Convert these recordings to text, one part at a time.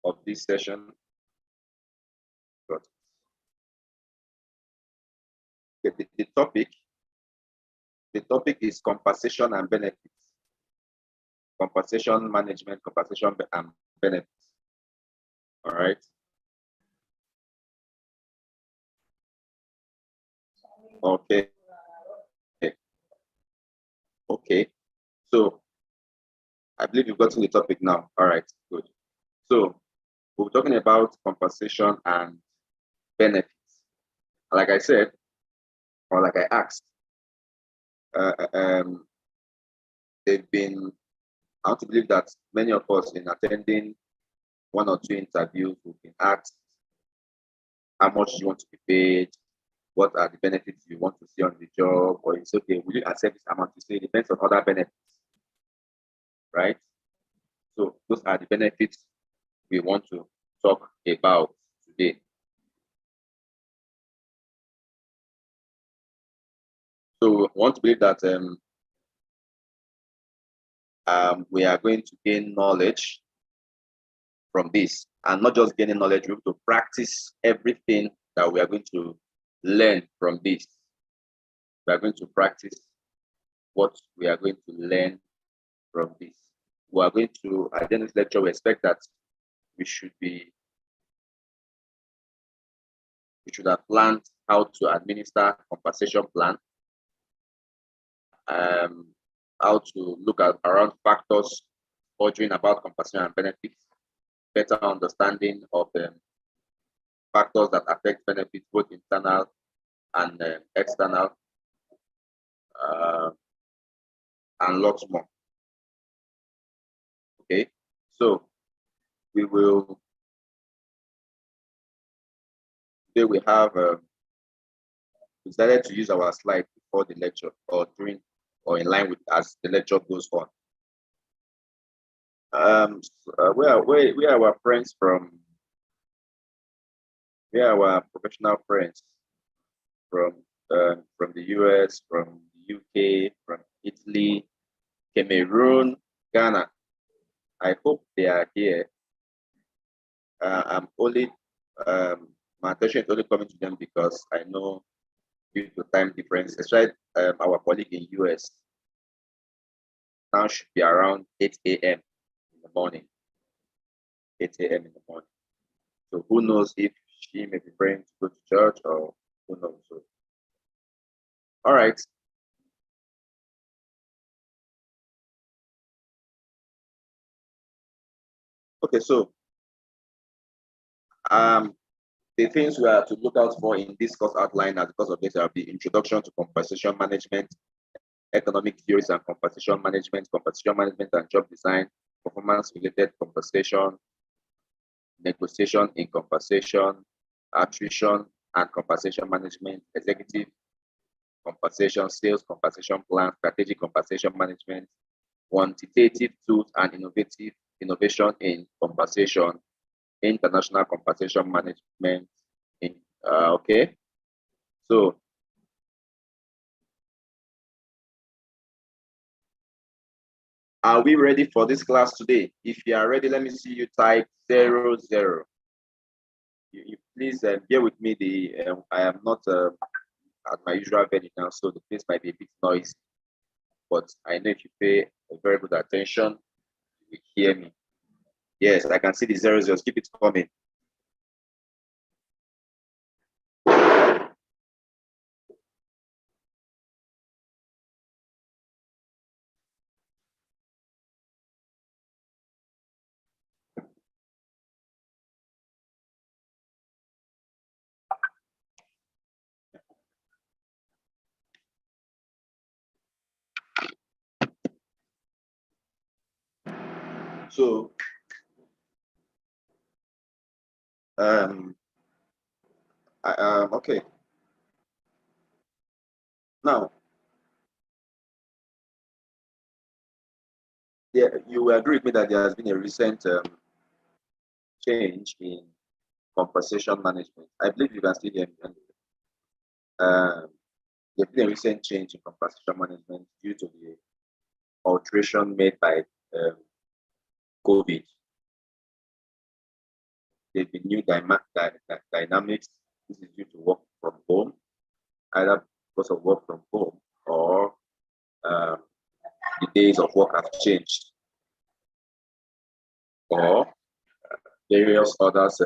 of this session. The topic is compensation and benefits. Compensation management, compensation and benefits. All right. Okay. Okay. So I believe you've gotten the topic now. All right, good. So we're talking about compensation and benefits. Like I said, or like I asked, they've been, I want to believe that many of us in attending one or two interviews, we've been asked how much you want to be paid, what are the benefits you want to see on the job, or it's okay, will you accept this amount? You say it depends on other benefits, right? So those are the benefits we want to talk about today. So we want to believe that we are going to gain knowledge from this, and not just gaining knowledge, we have to practice everything that we are going to learn from this. We are going to practice what we are going to learn from this. We are going to, at the end of this lecture, we expect that we should have planned how to administer compensation plan, how to look at around factors ordering about compensation and benefits, better understanding of the factors that affect benefits, both internal and external, and lots more. Okay, so we will, today we have, we decided to use our slide before the lecture or during or in line with as the lecture goes on. Where are our friends from? Where are our professional friends from the US, from the UK, from Italy, Cameroon, Ghana? I hope they are here. I'm only my attention is only coming to them because I know due to time difference, especially our colleague in US now should be around 8 a.m. in the morning. 8 a.m. in the morning. So who knows if she may be praying to go to church or who knows. So, all right. Okay, so the things we are to look out for in this course outline as because of this are the introduction to compensation management, economic theories and compensation management and job design, performance-related compensation, negotiation in compensation, attrition and compensation management, executive compensation, sales compensation plan, strategic compensation management, quantitative tools and innovation in compensation, international compensation management. Okay, so are we ready for this class today? If you are ready, let me see you type 00. You please bear with me. I am not at my usual venue now, so the place might be a bit noisy. But I know if you pay a very good attention, you will hear me. Yes, I can see the 00. Keep it coming. So, okay. Now, yeah, you will agree with me that there has been a recent change in compensation management. I believe you can still hear me. There's been a recent change in compensation management due to the alteration made by COVID. there've been new dynamics. This is due to work from home, either because of work from home or the days of work have changed, or various others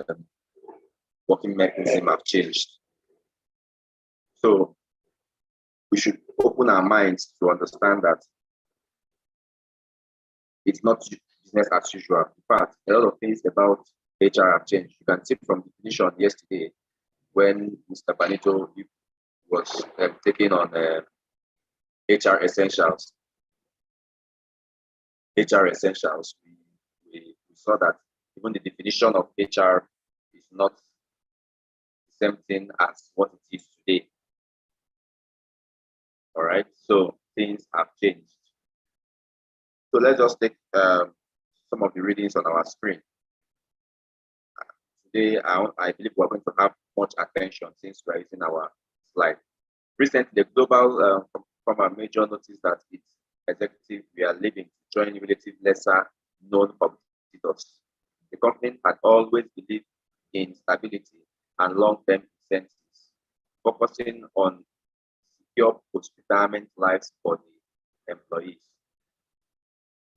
working mechanism have changed. So we should open our minds to understand that it's not business as usual. In fact, a lot of things about HR have changed. You can see from the definition yesterday when Mr. Panito was taking on HR essentials. HR essentials, we saw that even the definition of HR is not the same thing as what it is today. All right, so things have changed. So let's just take some of the readings on our screen. Today, I believe we're going to have much attention since we're using our slide. Recently, the global from major noticed that its executives were leaving to join relatively lesser known competitors. The company had always believed in stability and long-term incentives, focusing on secure post-retirement lives for the employees.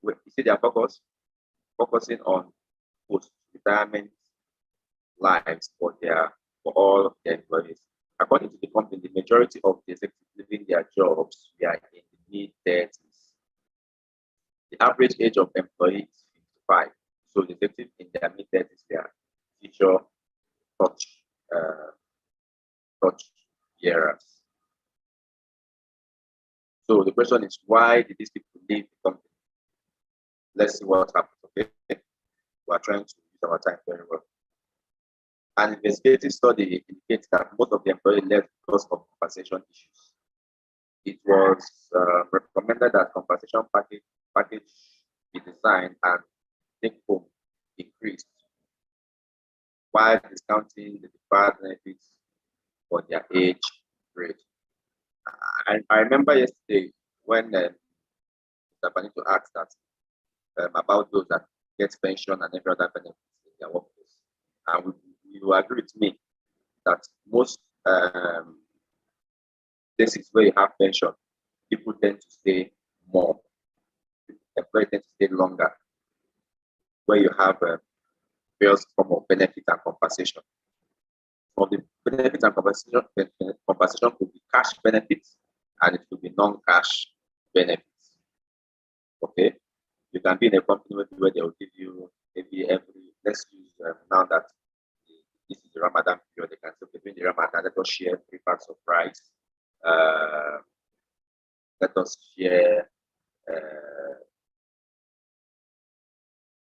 You see their focusing on post-retirement lives for all the employees. According to the company, the majority of the executives leaving their jobs were in the mid-30s. The average age of employees is 55. So the executives in their mid-30s were future touch years. So the question is, why did these people leave the company? Let's see what happens. Okay, we are trying to use our time very well. An investigative study indicates that most of the employees left because of compensation issues. It was recommended that compensation package be designed and take home increased, while discounting the deferred benefits for their age grade. I remember yesterday when Mr. Panito asked that about those that get pension and every other benefits in their workplace. And you agree with me that most places where you have pension, people tend to stay more. Employees tend to stay longer. Where you have various form of benefit and compensation. For the benefit and compensation could be cash benefits and it could be non-cash benefits. Okay, you can be in a company where they will give you maybe let's use now that this is the Ramadan period, they can say between the Ramadan, let us share 3 packs of rice. Let us share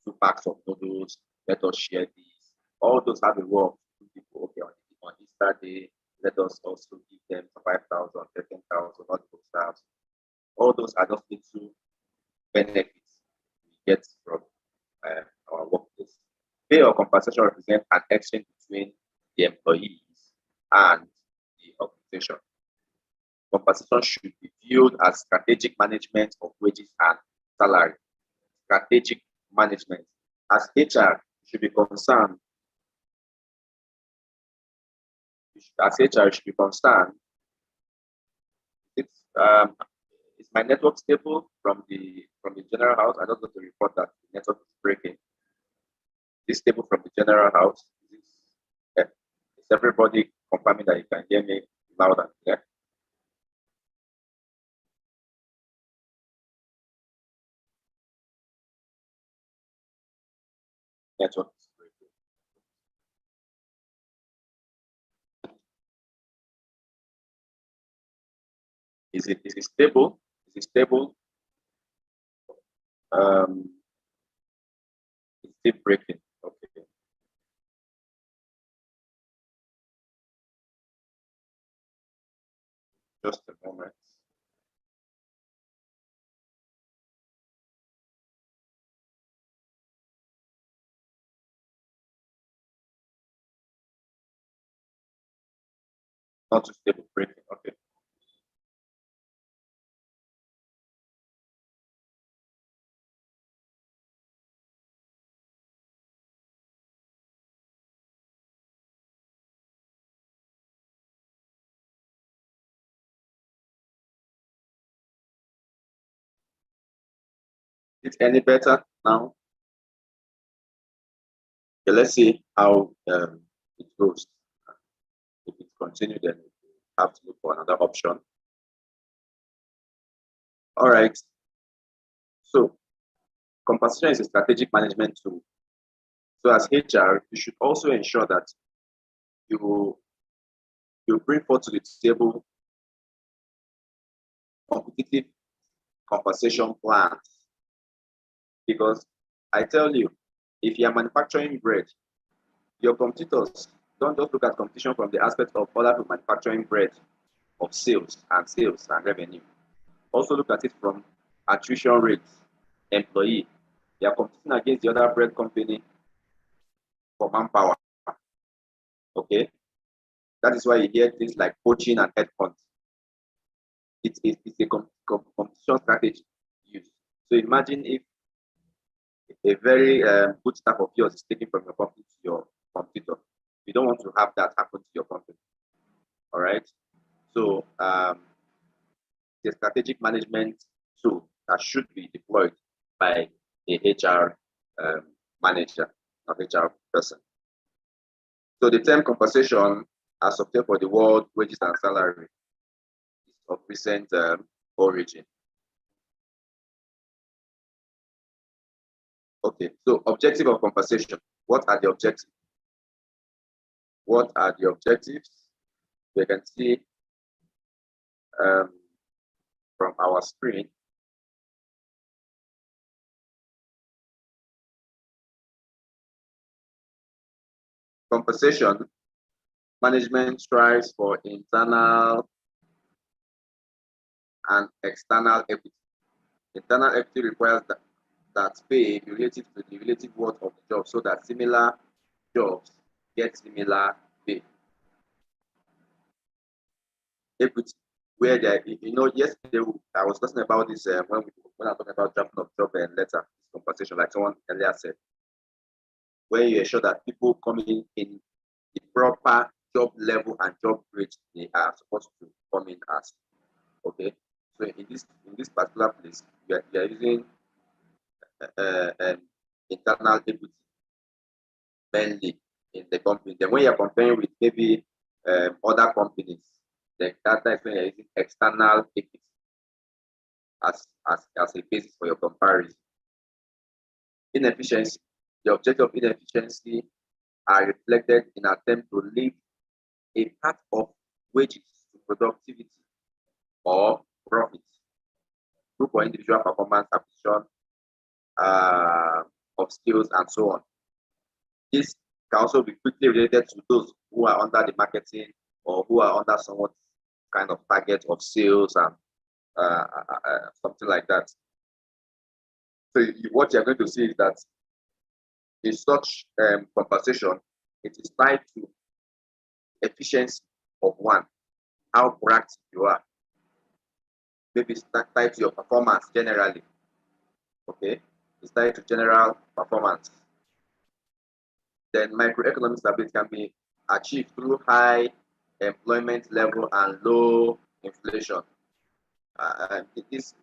2 packs of noodles. Let us share these. All those have a work. People, okay, on Easter day, let us also give them 5,000, 13,000, all those stuff. All those are just little benefits we get from our workplace. Pay or compensation represents an exchange between the employees and the organization. Compensation should be viewed as strategic management of wages and salary. Strategic management. As HR, should be concerned. As HR, should be concerned. Is my network stable from the general house? I don't want to report that the network is breaking. Is stable from the general house? Is everybody confirming that you can hear me loud and clear? Network is breaking. Is it stable? Is it stable? It's still breaking. Okay. Just a moment. Not too stable, breaking. Okay. Is it any better now? Okay, let's see how it goes. If it continues, then we have to look for another option. All right. So compensation is a strategic management tool. So as HR, you should also ensure that you you bring forth to the table competitive compensation plans. Because I tell you, if you are manufacturing bread, your competitors don't just look at competition from the aspect of other people manufacturing bread, of sales and revenue. Also look at it from attrition rates, employee. They are competing against the other bread company for manpower. Okay, that is why you hear things like poaching and headhunt. It's a competition strategy used. So imagine if a very good staff of yours is taken from your company to your competitor. You don't want to have that happen to your company. All right. So the strategic management tool that should be deployed by a HR manager or HR person. So the term compensation as obtained for the word wages and salary is of recent origin. Okay, so objective of compensation. What are the objectives? What are the objectives? We can see um, from our screen. Compensation management strives for internal and external equity. Internal equity requires that pay be relative to the relative worth of the job so that similar jobs get similar pay. Equity, where there, yesterday I was talking about this when I was talking about drafting of job and letter compensation, like someone earlier said, where you ensure that people come in the proper job level and job grade they are supposed to come in as. Okay, so in this particular place, we are using internal equity mainly in the company. Then when you're comparing with maybe other companies, then that's when you're using external equity as a basis for your comparison. Inefficiency. The objective of inefficiency are reflected in attempt to link a part of wages to productivity or profit, group or individual performance, acquisition of skills, and so on. This can also be quickly related to those who are under the marketing or who are under somewhat kind of target of sales and something like that. So what you're going to see is that in such compensation, it is tied to efficiency of one, how proactive you are. Maybe it's tied to your performance generally. Okay, it's tied to general performance. Then microeconomic stability can be achieved through high employment level and low inflation. This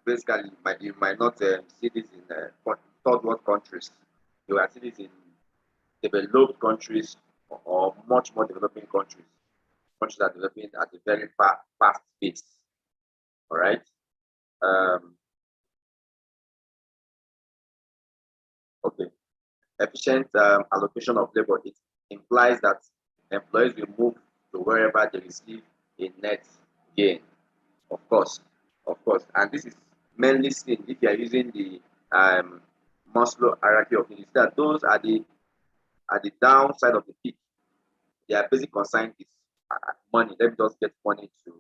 basically you might not see this in third world countries. You will see this in developed countries or much more developing countries. Countries that are developing at a very fast pace. All right. Okay. Efficient allocation of labor. It implies that employees will move to wherever they receive a net gain. Of course, and this is mainly seen if you are using the Maslow hierarchy of needs. That those are the downside of the peak. Their basic concern is money. Let me just get money to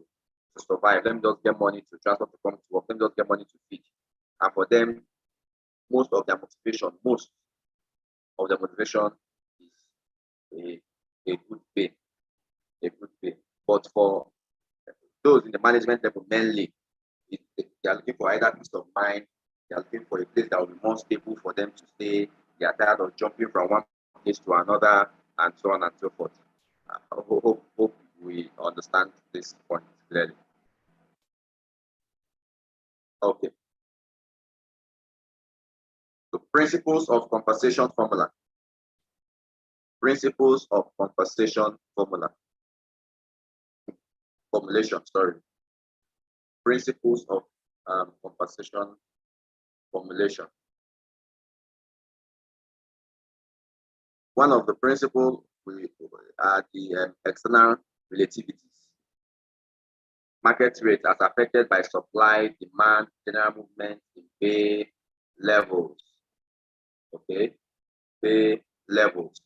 survive. Let me just get money to transport to come to work. Let me just get money to feed. And for them, most of the motivation is a good pay, a good pay. But for those in the management level, mainly, they are looking for either peace of mind, they are looking for a place that will be more stable for them to stay. They are tired of jumping from one place to another, and so on and so forth. Hope we understand this point clearly. Okay. So principles of compensation formula. Principles of compensation formula. Formulation, sorry. Principles of compensation formulation. One of the principles are the external relativities. Market rate as affected by supply, demand, general movement in pay levels. Okay, pay levels.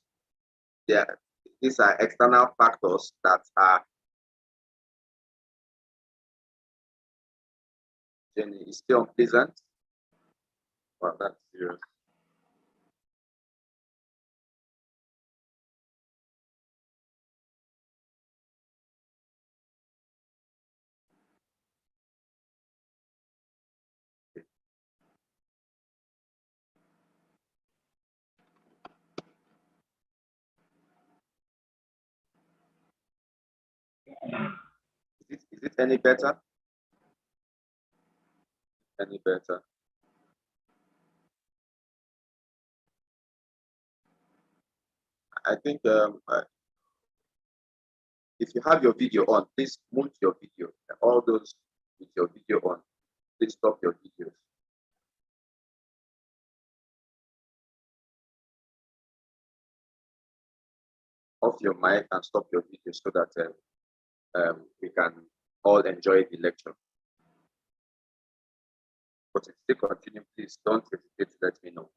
These are external factors that are. Jenny is still unpleasant. Well, that's serious. Is it any better? Any better? I think if you have your video on, please mute your video. All those with your video on, please stop your videos. Off your mic and stop your video so that we can all enjoy the lecture. But if you continue, please don't hesitate to let me know.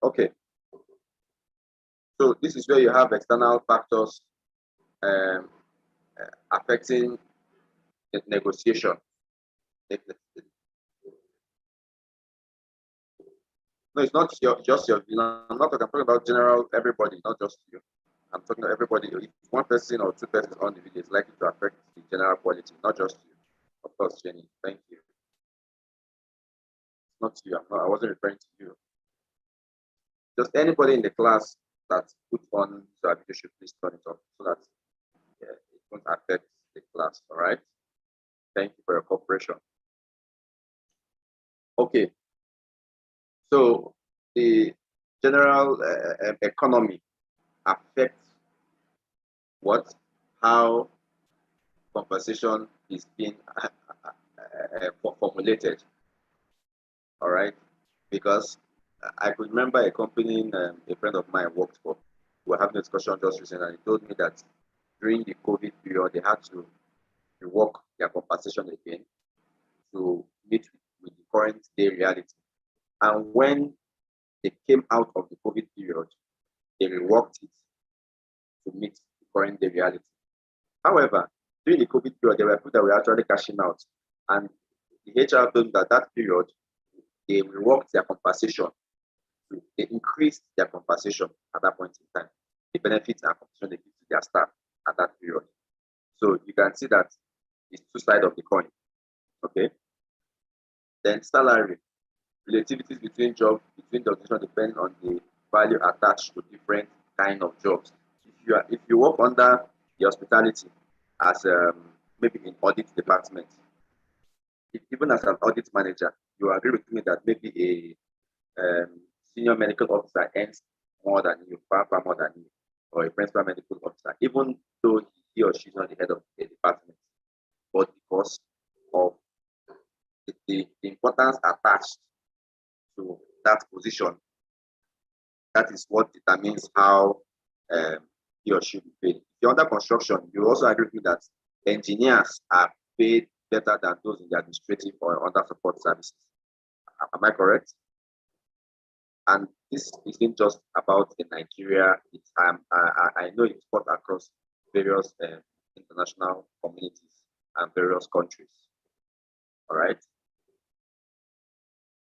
Okay. So this is where you have external factors affecting the negotiation. No, it's not just your view. I'm talking about general everybody, not just you. I'm talking about everybody. If one person or two persons on the video, is likely to affect the general quality, not just you. Of course, Jenny. Thank you. It's not you. I wasn't referring to you. Just anybody in the class that put on the video should please turn it off so that it won't affect the class. All right. Thank you for your cooperation. Okay. So the general economy affects what? How compensation is being formulated. All right, because I could remember a company a friend of mine worked for. We were having a discussion just recently, and he told me that during the COVID period, they had to rework their compensation again to meet with the current day reality. And when they came out of the COVID period, they reworked it to meet the current day reality. However, during the COVID period, there were people that were actually cashing out. And the HR told me that period, they reworked their compensation. They increased their compensation at that point in time. The benefits and compensation they give to their staff at that period. So you can see that it's two sides of the coin. Okay. Then salary. Relativities between the organization depend on the value attached to different kind of jobs. If you work under the hospitality as maybe in audit department, even as an audit manager, you agree with me that maybe a senior medical officer earns more than you, far more than you, or a principal medical officer, even though he or she is not the head of the department, but because of the importance attached to that position, that is what determines how he or she will be paid. If you're under construction, you also agree with me that engineers are paid better than those in the administrative or other support services. Am I correct? And this isn't just about in Nigeria. It's I know it's spread across various international communities and various countries. All right.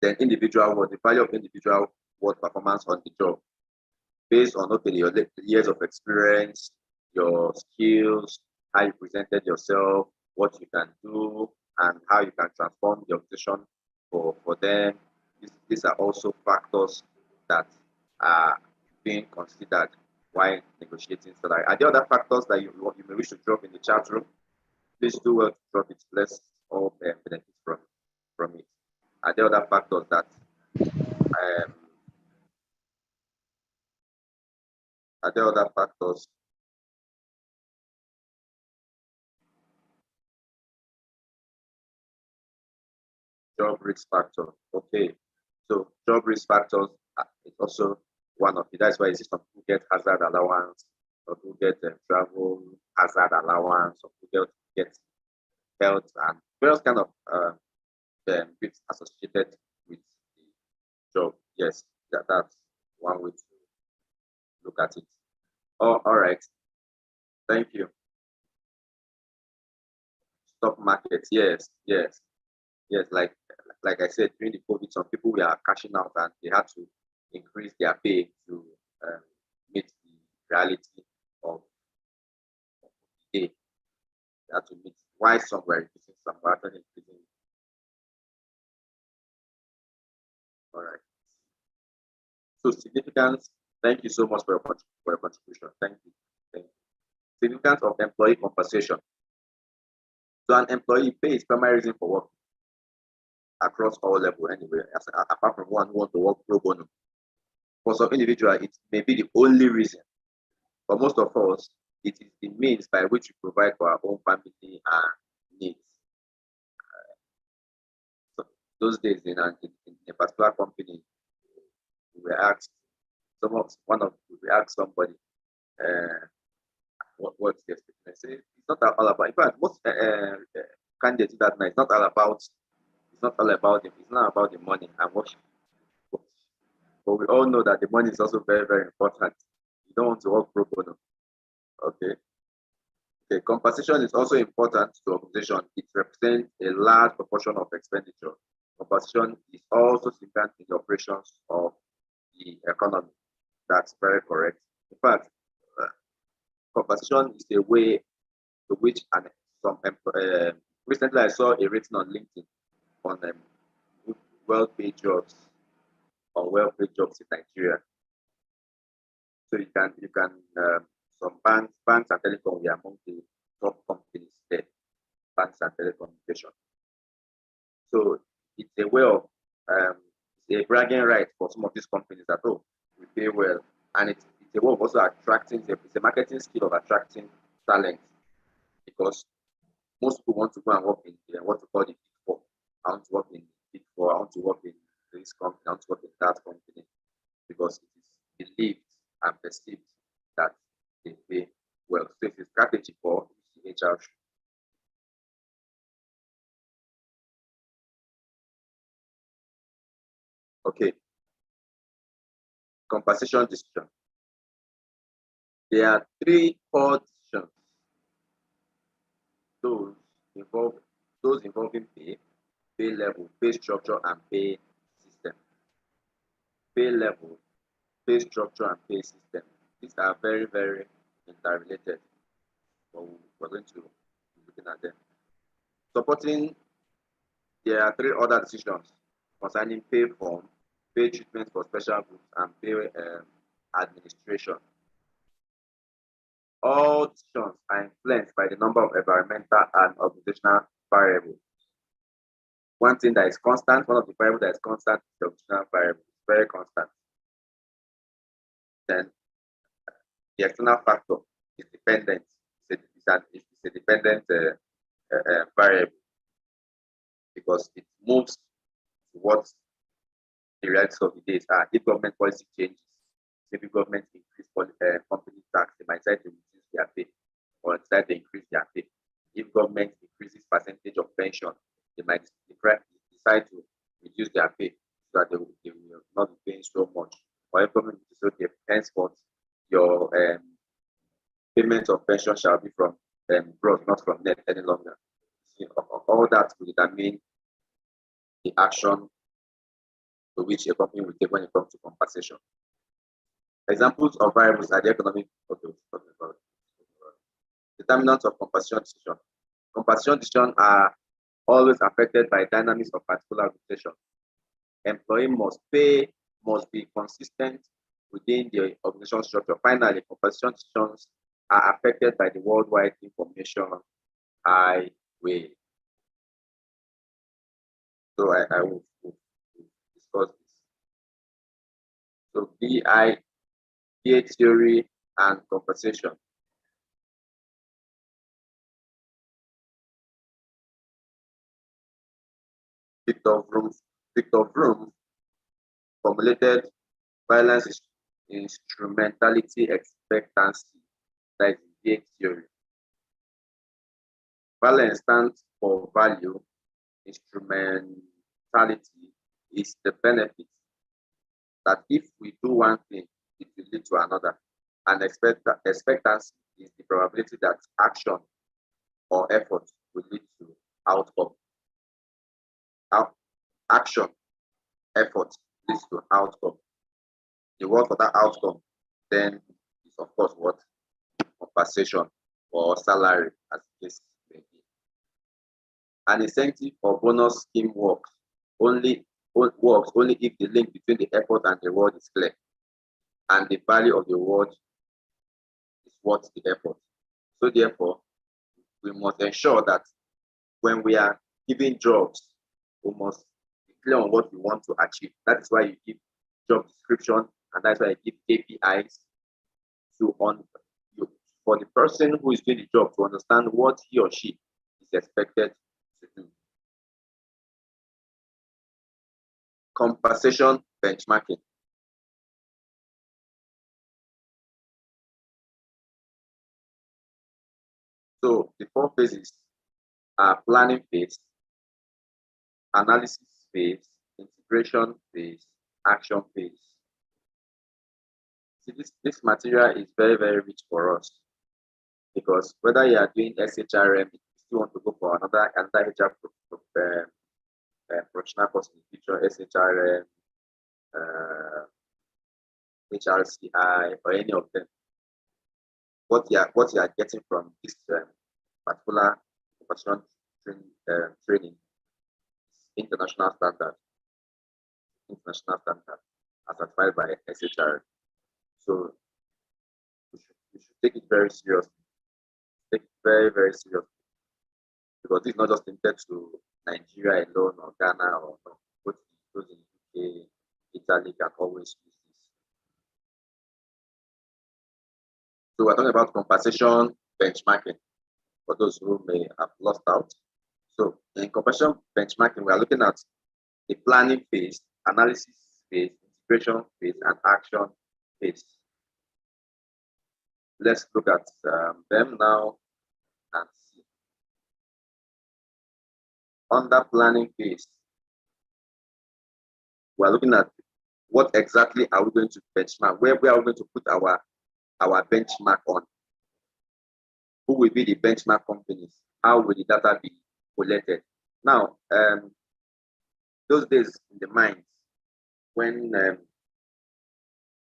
Then the value of individual work performance on the job, based on your years of experience, your skills, how you presented yourself, what you can do, and how you can transform the organization for them. These are also factors that are being considered while negotiating salary. Are there other factors that you may wish to drop in the chat room? Please do well to drop it. Let's all benefit from it. Are there other factors that are there other factors? Job risk factor. Okay. So job risk factors is also one of it. That's why you see some people get hazard allowance, some people get travel hazard allowance, some people get health and various kind of risks associated with the job. Yes, that's one way to look at it. Oh, all right. Thank you. Stock market. Yes, yes, yes. Like I said, during the COVID, some people were cashing out and they had to increase their pay to um, meet the reality of the day. They had to meet why some were reducing, some were actually increasing. All right. So significance. Thank you so much for your contribution. Thank you. Thank you. Significance of employee compensation. So an employee pay is primary reason for work across all levels anyway, apart from one who wants to work pro bono. For some individuals, it may be the only reason. For most of us, it is the means by which we provide for our own family and needs. So those days in a particular company, we were asked, we asked somebody, what's the expectation? Say, it's not all about. In fact, most candidates that night, it's not all about. It's not all about it. It's not about the money and what. But we all know that the money is also very, very important. You don't want to work pro bono. Okay. Okay. Compensation is also important to organization. It represents a large proportion of expenditure. Compensation is also significant in the operations of the economy. That's very correct. In fact, compensation is a way to which recently I saw a rating on LinkedIn on well-paid jobs or well-paid jobs in Nigeria. So you can some banks and telecom were among the top companies there, banks and telecommunication. So it's a way of it's a bragging right for some of these companies that we pay well, and it's a way of also attracting. It's a marketing skill of attracting talent because most people want to go and work in what we call the big four. I want to work in big four. I want to work in this company. I want to work in that company because it is believed and perceived that they pay well. So it's a strategy for HR. Okay. Compensation decision. There are three core decisions. Those involving pay level, pay structure, and pay system. Pay level, pay structure, and pay system. These are very, very interrelated. So we're going to be looking at them. Supporting, there are three other decisions concerning pay form, pay treatment for special groups, and pay administration. All decisions are influenced by the number of environmental and organizational variables. One thing that is constant, one of the variables that is constant is the organizational variable. It's very constant. Then the external factor is dependent. It's a dependent variable because it moves to what the realities of the days are. If government policy changes, if the government increase company tax, they might decide to reduce their pay or decide to increase their pay. If government increases percentage of pension, they might decide to reduce their pay so that they will not be paying so much. Or if government is okay, henceforth, your payment of pension shall be from gross, not from net any longer. All that will determine the action to which a company will take when it comes to compensation. Examples of variables are the economic determinants of compensation decision. Compensation decisions are always affected by dynamics of particular organization. Employee must be consistent within the organization structure. Finally, compensation decisions are affected by the worldwide information highway. So I will discuss this. So BI theory and compensation. Victor Vroom formulated violence is instrumentality expectancy, that is VA theory. Violence stands for value, instrumentality is the benefit, that if we do one thing, it will lead to another. And expectancy is the probability that action or effort will lead to outcome. Action, effort leads to outcome. The word for that outcome then is, of course, what? Compensation or salary, as the case may be. An incentive or bonus scheme works only if the link between the effort and the reward is clear, and the value of the reward is worth the effort. So therefore, we must ensure that when we are giving jobs, we must be clear on what we want to achieve. That is why you give job description, and that's why you give KPIs for the person who is doing the job to understand what he or she is expected to do. Compensation benchmarking. So the 4 phases are planning phase, analysis phase, integration phase, action phase. See, this material is very, very rich for us, because whether you are doing SHRM, you still want to go for another HR professional course in the future, SHRM, HRCI, or any of them. What you are getting from this particular professional training is international standard as advised by SHR. So we should take it very seriously. Take it very, very seriously, because this is not just limited to Nigeria alone or Ghana or no. Both those in the UK, Italy can always use this. So we're talking about compensation benchmarking for those who may have lost out. So in compensation benchmarking, we are looking at the planning phase, analysis phase, integration phase, and action phase. Let's look at them now and see. Under planning phase, we're looking at what exactly are we going to benchmark, where are we going to put our benchmark on, who will be the benchmark companies, how will the data be collected. Now, those days in the mines, when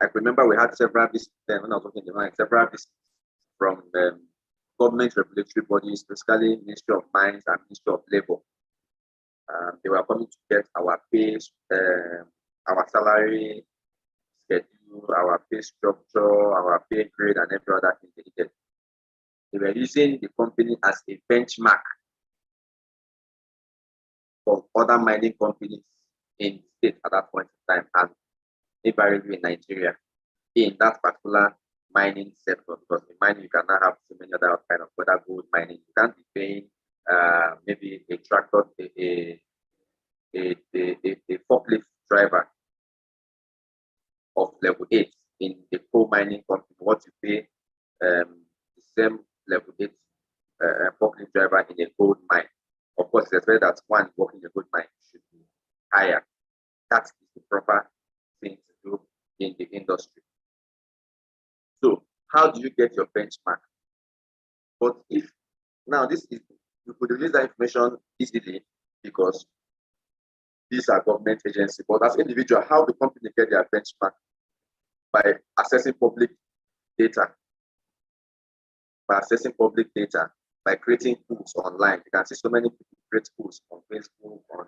I remember we had several visits when I was working in the mines, several visits from government regulatory bodies, basically Ministry of Mines and Ministry of Labor. They were coming to get our pay, our salary schedule, our pay structure, our pay grade, and every other thing they needed. They were using the company as a benchmark for other mining companies in the state at that point in time, and invariably in Nigeria, in that particular mining sector. Because in mining, you cannot have so many other kind of other gold mining. You can't be paying maybe a tractor, a forklift driver of level 8 in the coal mining company, what you pay the same level 8 forklift driver in a gold mine. Of course, it's expected that one working in a gold mine should be higher. That is the proper thing to do in the industry. So, how do you get your benchmark? But if now this is, you could release that information easily because these are government agencies. But as an individual, how the company get their benchmark? By accessing public data. By accessing public data, by creating pools online. You can see so many people create pools on Facebook, on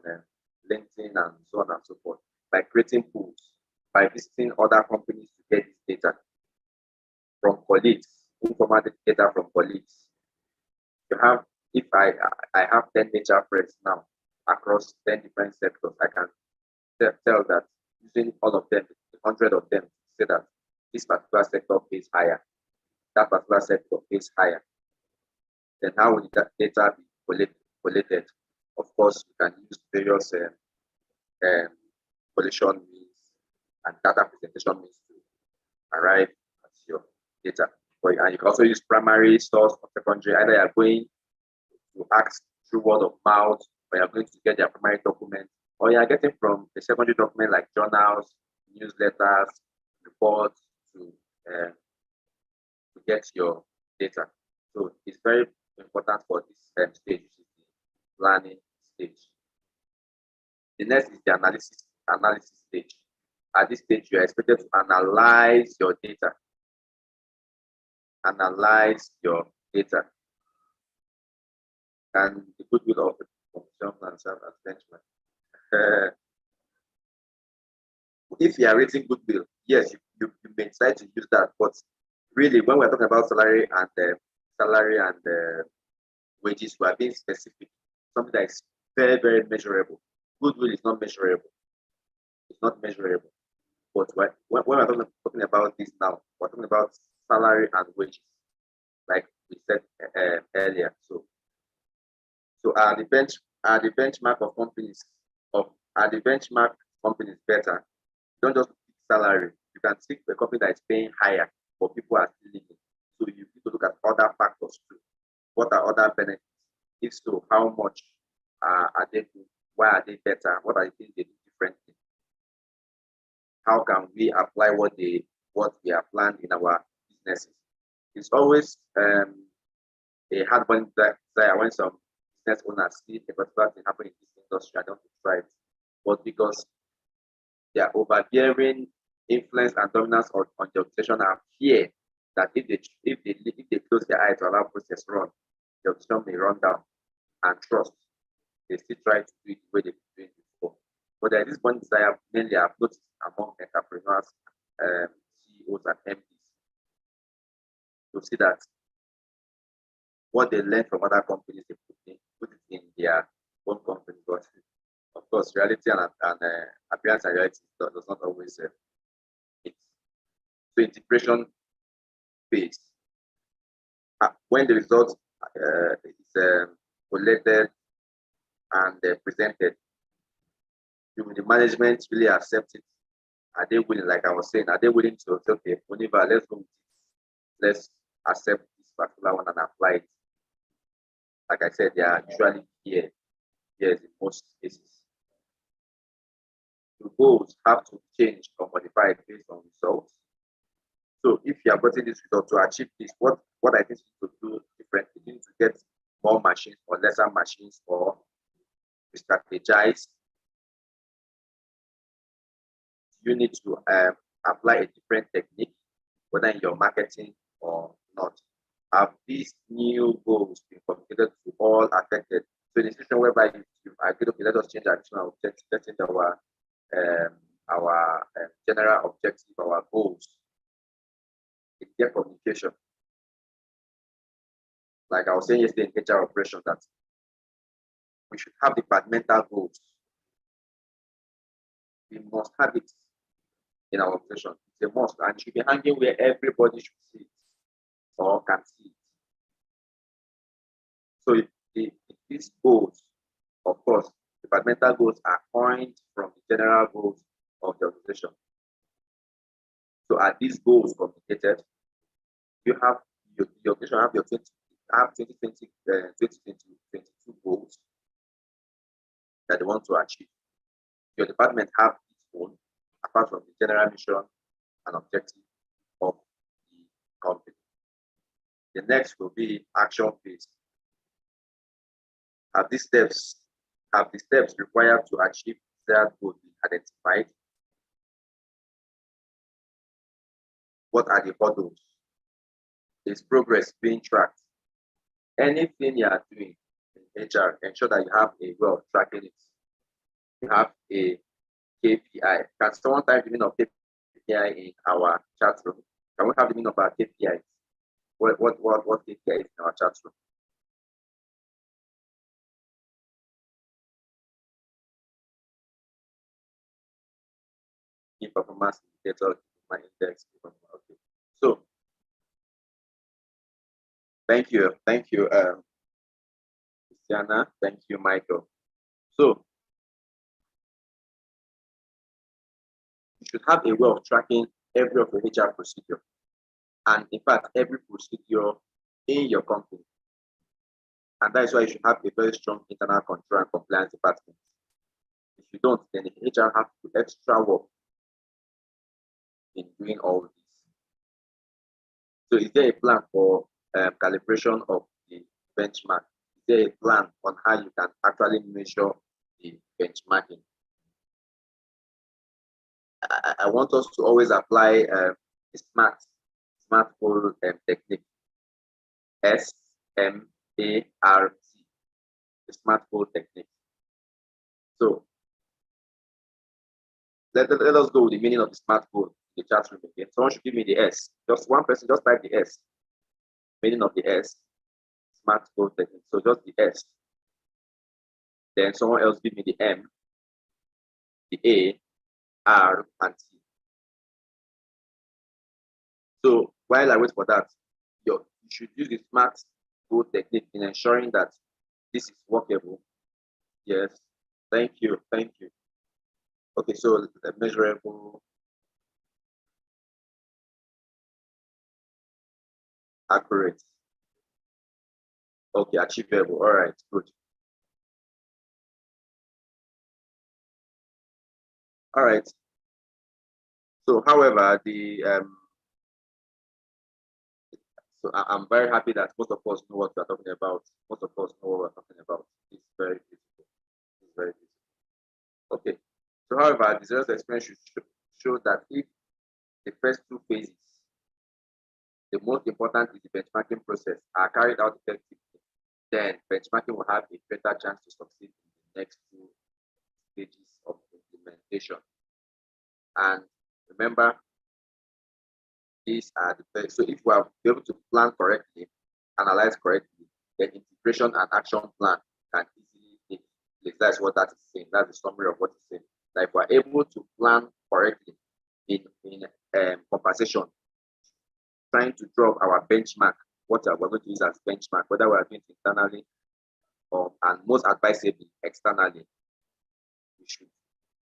LinkedIn, and so on and so forth. By creating pools, by visiting other companies to get this data from colleagues, informal data from colleagues. You have, if I have 10 HR friends now across 10 different sectors, I can tell that using all of them, 100 of them, to say that this particular sector pays higher, that particular sector pays higher. Then how will that data be collated? Of course, you can use various collation means and data presentation means to arrive at your data. And you can also use primary source or secondary. Either you're going to ask through word of mouth, or you're going to get your primary document, or you're getting from a secondary document like journals, newsletters, reports to get your data. So it's very important for this stage, which is the planning stage. The next is the analysis stage. At this stage, you are expected to analyze your data. Analyze your data. And the goodwill of the function and serve as benchmark. If you are rating goodwill, yes, you may try to use that, but really, when we're talking about salary and wages, we are being specific. Something that is very, very measurable. Goodwill is not measurable. It's not measurable. But when we're talking about this now, we're talking about salary and wages, like we said earlier. So are the benchmark of companies better? Don't just pick salary. You can pick a company that is paying higher, but people are still living. So you need to look at other factors too. What are other benefits? If so, how much are they good? Why are they better? What are the things they do differently? How can we apply what we have planned in our businesses? It's always a hard one desire when some business owners see a particular thing happen in this industry and don't try it. But because their overbearing influence and dominance on the organization are fear that if they close their eyes to allow process run, the organization may run down, and trust. They still try to do it the way they've been doing before. But there is one desire mainly I've noticed among entrepreneurs, CEOs, and MDs to see that what they learn from other companies, they put it in their own company. But of course, reality and appearance and reality does not always meet. So integration phase. When the result is collated and presented, do the management really accept it? Are they willing, like I was saying, are they willing to say, okay, Boniva, let's go with it. Let's accept this particular one and apply it. Like I said, they are usually here in most cases. The goals have to change or modify based on results. So if you are getting this result to achieve this, what I think you to do differently, you need to get more machines or lesser machines, or strategize. You need to apply a different technique, whether in your marketing or not. Have these new goals been communicated to all affected? So in a situation whereby you agree, okay, let us change our additional objective, let's change our general objective, our goals. It's their communication. Like I was saying yesterday in HR operation, that we should have departmental goals. We must have it in our organization. It's a must, and it should be hanging where everybody should see it or can see it. So if these goals, of course, departmental goals are coined from the general goals of the organization. So are these goals communicated? You have your organization have your 2020, 2022 goals that they want to achieve. Your department have its own, apart from the general mission and objective of the company. The next will be action phase. Have the steps required to achieve that goal been identified? What are the hurdles? Is progress being tracked? Anything you are doing in HR, ensure that you have a way of tracking it. You have a KPI. Can someone type the meaning of KPI in our chat room? Can we have the meaning of our KPIs? What KPI is in our chat room? key performance indicator, my index. Okay. So thank you, Christiana. Thank you, Michael. So you should have a way of tracking every of the HR procedure, and in fact, every procedure in your company. And that is why you should have a very strong internal control and compliance department. If you don't, then the HR have to do extra work in doing all this. So is there a plan for calibration of the benchmark? Is there a plan on how you can actually measure the benchmarking? I want us to always apply the SMART goal technique. SMART, the SMART goal technique. So let us go with the meaning of the SMART goal in the chat room again. Someone should give me the S. Just one person, just type the S. Meaning of the S. SMART goal technique. So just the S. Then someone else give me the M, the A, R, and T. So while I wait for that, you should use the SMART goal technique in ensuring that this is workable. Yes. Thank you. Thank you. Okay, so measurable, accurate. Okay, achievable. All right, good. All right. So, however, so I'm very happy that most of us know what we're talking about. Most of us know what we're talking about. It's very beautiful. It's very beautiful. Okay. So, however, the sales experience should show that if the first two phases, the most important is the benchmarking process, are carried out effectively, then benchmarking will have a better chance to succeed in the next two stages of implementation. And remember, these are the best. So if we are able to plan correctly, analyze correctly, then integration and action plan can easily take place. That's what that is saying. That's the summary of what it's saying. Like we're able to plan correctly in compensation, trying to draw our benchmark, what we're going to use as benchmark, whether we are doing it internally or, and most advisably, externally. We should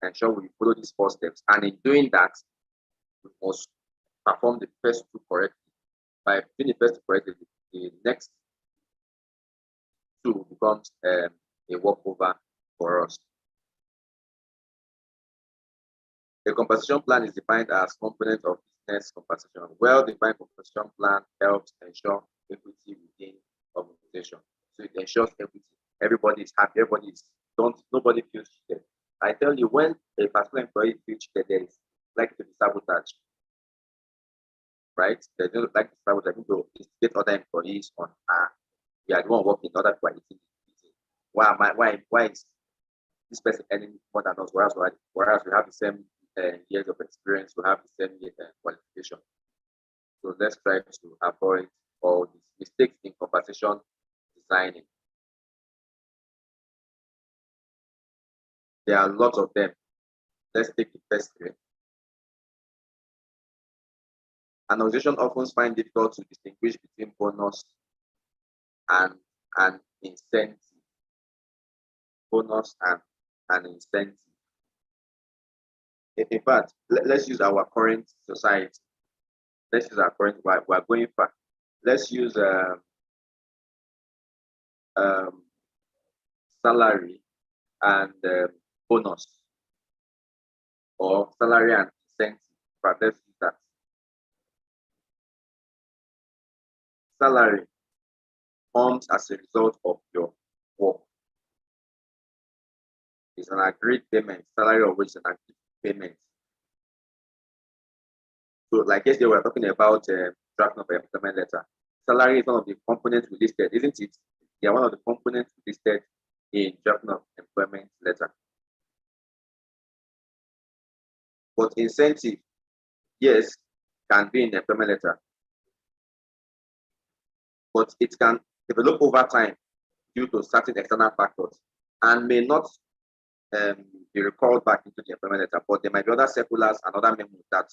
ensure we follow these 4 steps. And in doing that, we must perform the first two correctly. By doing the first two correctly, the next two becomes a walkover for us. The compensation plan is defined as component of business compensation. Well-defined compensation plan helps ensure equity within organization. So it ensures equity. Everybody is happy. Nobody feels cheated. I tell you, when a particular employee feels cheated, there is likely to be sabotage. Right? They don't like to sabotage to instigate other employees on we are the one working, other people are eating. Why is this person earning more than us? Whereas we have the same years of experience, we have the same qualification. So let's try to avoid all these mistakes in compensation designing. There are lots of them. Let's take the first 3. An organization often finds it difficult to distinguish between bonus and incentive. Bonus and incentive. In fact, let's use our current society. Let's use our current, we're going back. Let's use salary and bonus, or salary and incentive. But let's use that. Salary comes as a result of your work. It's an agreed payment. Salary of which is an agreed payment. So, like yesterday, we were talking about drafting of an employment letter. Salary is one of the components we listed, isn't it? They are one of the components we listed in drafting of employment letter. But incentive, yes, can be in the employment letter, but it can develop over time due to certain external factors and may not be recalled back into the employment letter, but there might be other circulars and other memos that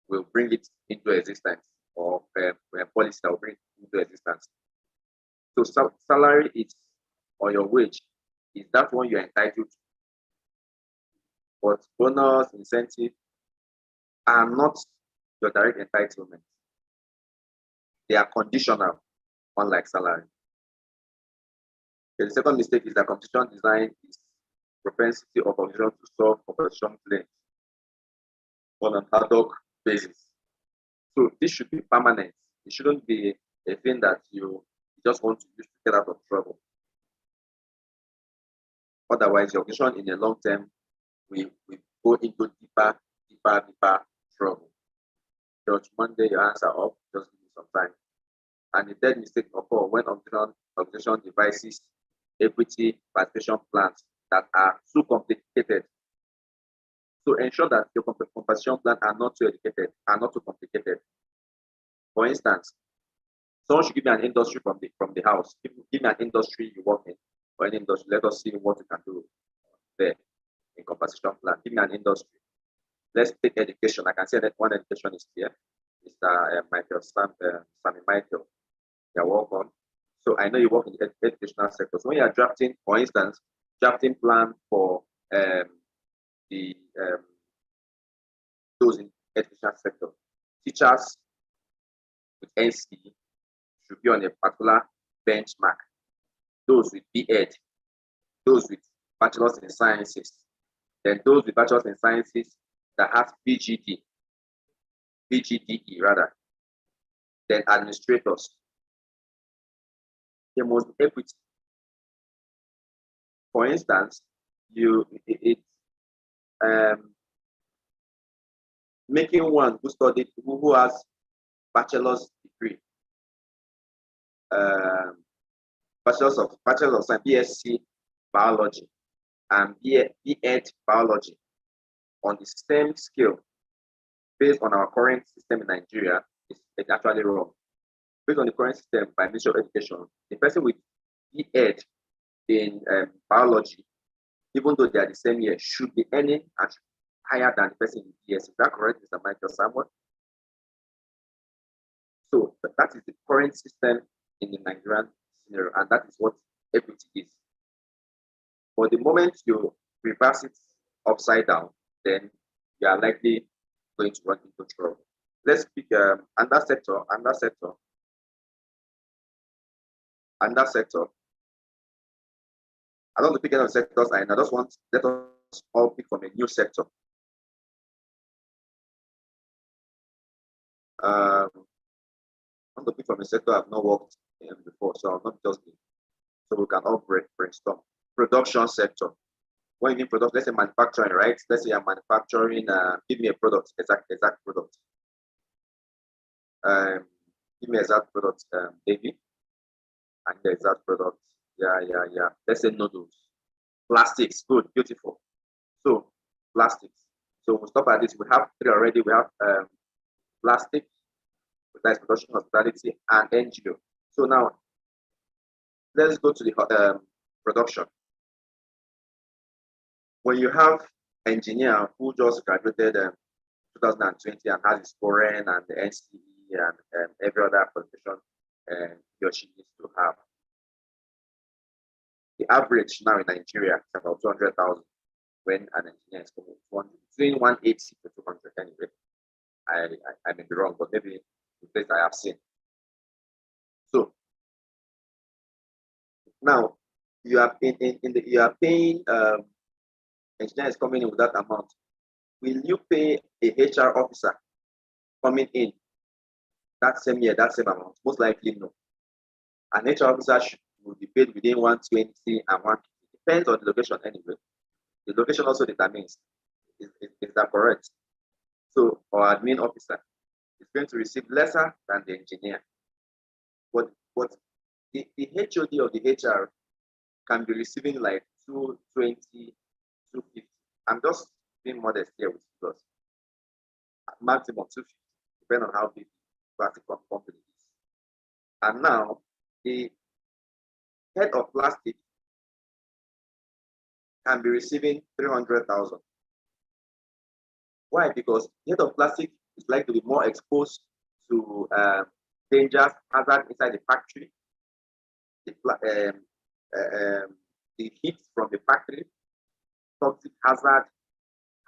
will bring it into existence, or policy that will bring it into existence. So salary is, or your wage, is that one you're entitled to. But bonus, incentive are not your direct entitlement. They are conditional, unlike salary. The second mistake is that competition design is propensity of organization to solve competition claims on an ad hoc basis. So this should be permanent. It shouldn't be a thing that you just want to use to get out of trouble. Otherwise, your organization in the long term will go into deeper trouble. Judge Monday, your answer up, just give me some time. And the third mistake occur when organization devises equity participation plans that are too complicated. So ensure that your compensation plan are not too educated, are not too complicated. For instance, someone should give me an industry from the house. Give me an industry you work in, or any industry. Let us see what you can do there in compensation plan. Give me an industry. Let's take education. I can say that one education is here. Mr. Sammy Michael. You're welcome. So I know you work in the educational sector. So when you are drafting, for instance, drafting plan for those in educational sector, teachers with NC should be on a particular benchmark. Those with BEd, those with bachelor's in sciences, then those with bachelor's in sciences that have BGDE rather, then administrators. There must be equity. For instance, making one who has bachelor's degree, bachelor's of science, BSc biology, and BEd biology on the same scale based on our current system in Nigeria is actually wrong. Based on the current system by Ministry of Education, the person with BEd in biology, even though they are the same year, should be earning higher than the person in BS. Is that correct, Mr. Michael Samuel? So that is the current system in the Nigerian scenario, and that is what equity is. But the moment you reverse it upside down, then you are likely going to run into trouble. Let's pick under sector. I don't want to pick any of the sectors, and I just want let us all pick from a new sector. I want to pick from a sector I've not worked in before, so I'll not just be. So we can all brainstorm. Production sector. When you mean product, let's say manufacturing, right? Let's say I'm manufacturing. Give me a product, exact product. Give me exact product, David. And the exact product. Yeah. Let's say noodles. Plastics, good, beautiful. So plastics. So we'll stop at this. We have three already. We have plastic, that is production, hospitality, and NGO. So now let's go to the production. When you have engineer who just graduated 2020 and has his foreign and the NCE and every other qualification he or she needs to have, the average now in Nigeria is about 200,000 when an engineer is coming between 180 to 200 anyway. I may be wrong, but maybe the place I have seen. So now you are you are paying engineers coming in with that amount. Will you pay a HR officer coming in that same year, that same amount? Most likely no. An HR officer will be paid within 120 and 150. Depends on the location anyway. The location also determines. Is that correct? So our admin officer is going to receive lesser than the engineer. But the HOD of the HR can be receiving like 220, 250. I'm just being modest here with you, because maximum 250, depending on how big the plastic company is. And now the head of plastic can be receiving 300,000. Why? Because the head of plastic is likely to be more exposed to dangers, hazard inside the factory, the, the heat from the factory, toxic hazard,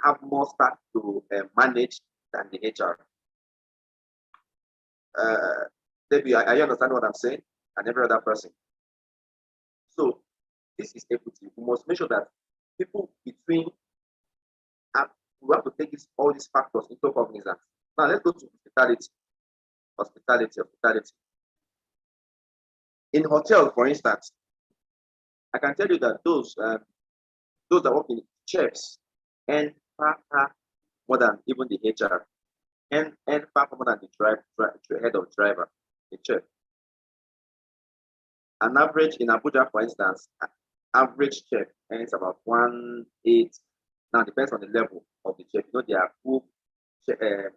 have more staff to manage than the HR. Debbie, I understand what I'm saying, and every other person. So this is equity. We must make sure that people between we have to take all these factors into cognizance. Now let's go to hospitality. Hospitality. In hotel, for instance, I can tell you that those that work in chefs and far more than even the HR, and far more than the head of driver, the chef. An average in Abuja, for instance, average chef earns about 1.8. Now depends on the level of the chef. You know, there are cook,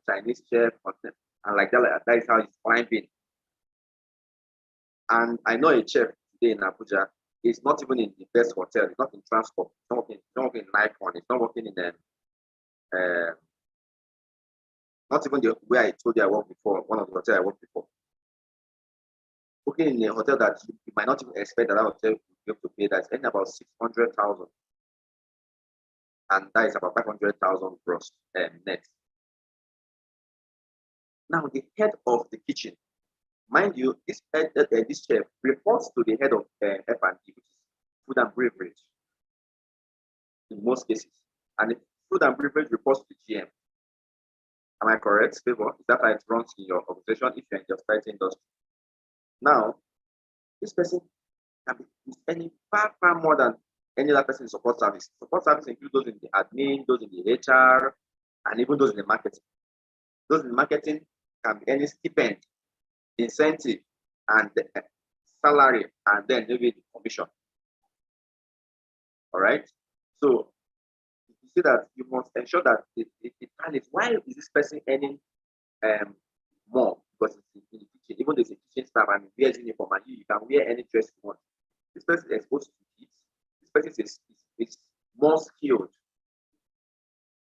Chinese chef, and like that is how it's climbing. And I know a chef today in Abuja is not even in the best hotel. It's not in transport. It's not working in Nikon. It's not working in not even the where I told you I worked before. One of the hotels I worked before. Working in a hotel that you might not even expect that hotel will be able to pay. That's earning about 600,000, and that is about 500,000 gross net. Now the head of the kitchen. Mind you, this chef reports to the head of F&B, which is food and beverage, in most cases. And the food and beverage reports to the GM. Am I correct, Favor? Is that how it runs in your organization if you're in the hospitality industry? Now, this person can be spending far more than any other person in support service. Support service includes those in the admin, those in the HR, and even those in the marketing. Those in the marketing can be any stipend, incentive, and salary, and then maybe the commission. All right. So you see that you must ensure that the talent. Why is this person earning more? Because it's in the kitchen. Even though it's a kitchen staff and wears uniform, and you can wear any dress you want. This person is exposed to heat. This person is more skilled.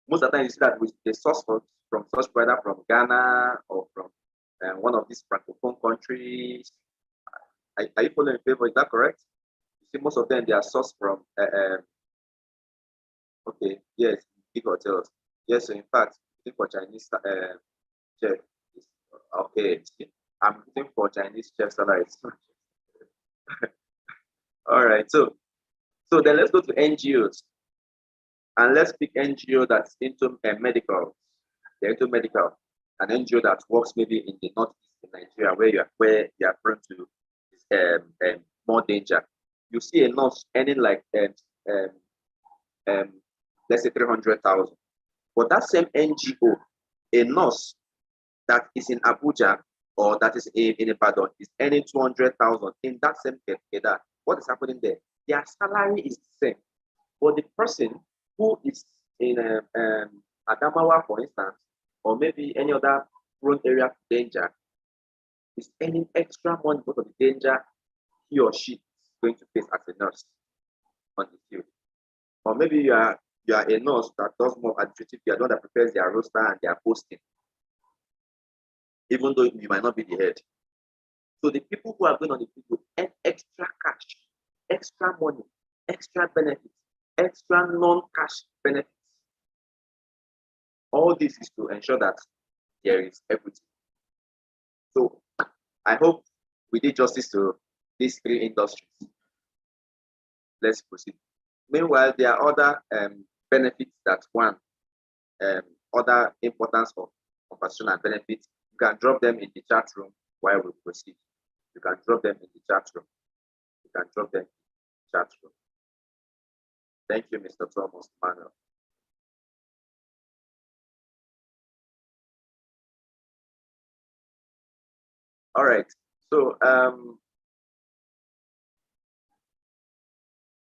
Most of the time, you see that with the source from such provider from Ghana or from one of these francophone countries. Are you following in favor? Is that correct? You see, most of them they are sourced from. Okay, yes, big hotels. Yes, so in fact, looking for Chinese chef. Okay, I'm looking for Chinese chef salaries. All right, so then let's go to NGOs, and let's pick NGO that's into medical. They're into medical. An NGO that works maybe in the northeast in Nigeria, where you are prone to more danger. You see a nurse earning like let's say 300,000, but that same NGO, a nurse that is in Abuja or that is in Ibadan is earning 200,000 in that same Keda. What is happening there? Their salary is the same, but the person who is in Adamawa, for instance, or maybe any other prone area of danger, is earning extra money because of the danger he or she is going to face as a nurse on the field. Or maybe you are a nurse that does more administrative, you are the one that prepares their roster and their posting, even though you might not be the head. So the people who are going on the field will earn extra cash, extra money, extra benefits, extra non-cash benefits. All this is to ensure that there is equity. So I hope we did justice to these three industries. Let's proceed. Meanwhile, there are other benefits that other importance of compensation and benefits. You can drop them in the chat room while we proceed. You can drop them in the chat room. You can drop them in the chat room. Thank you, Mr. Thomas Manuel. All right. So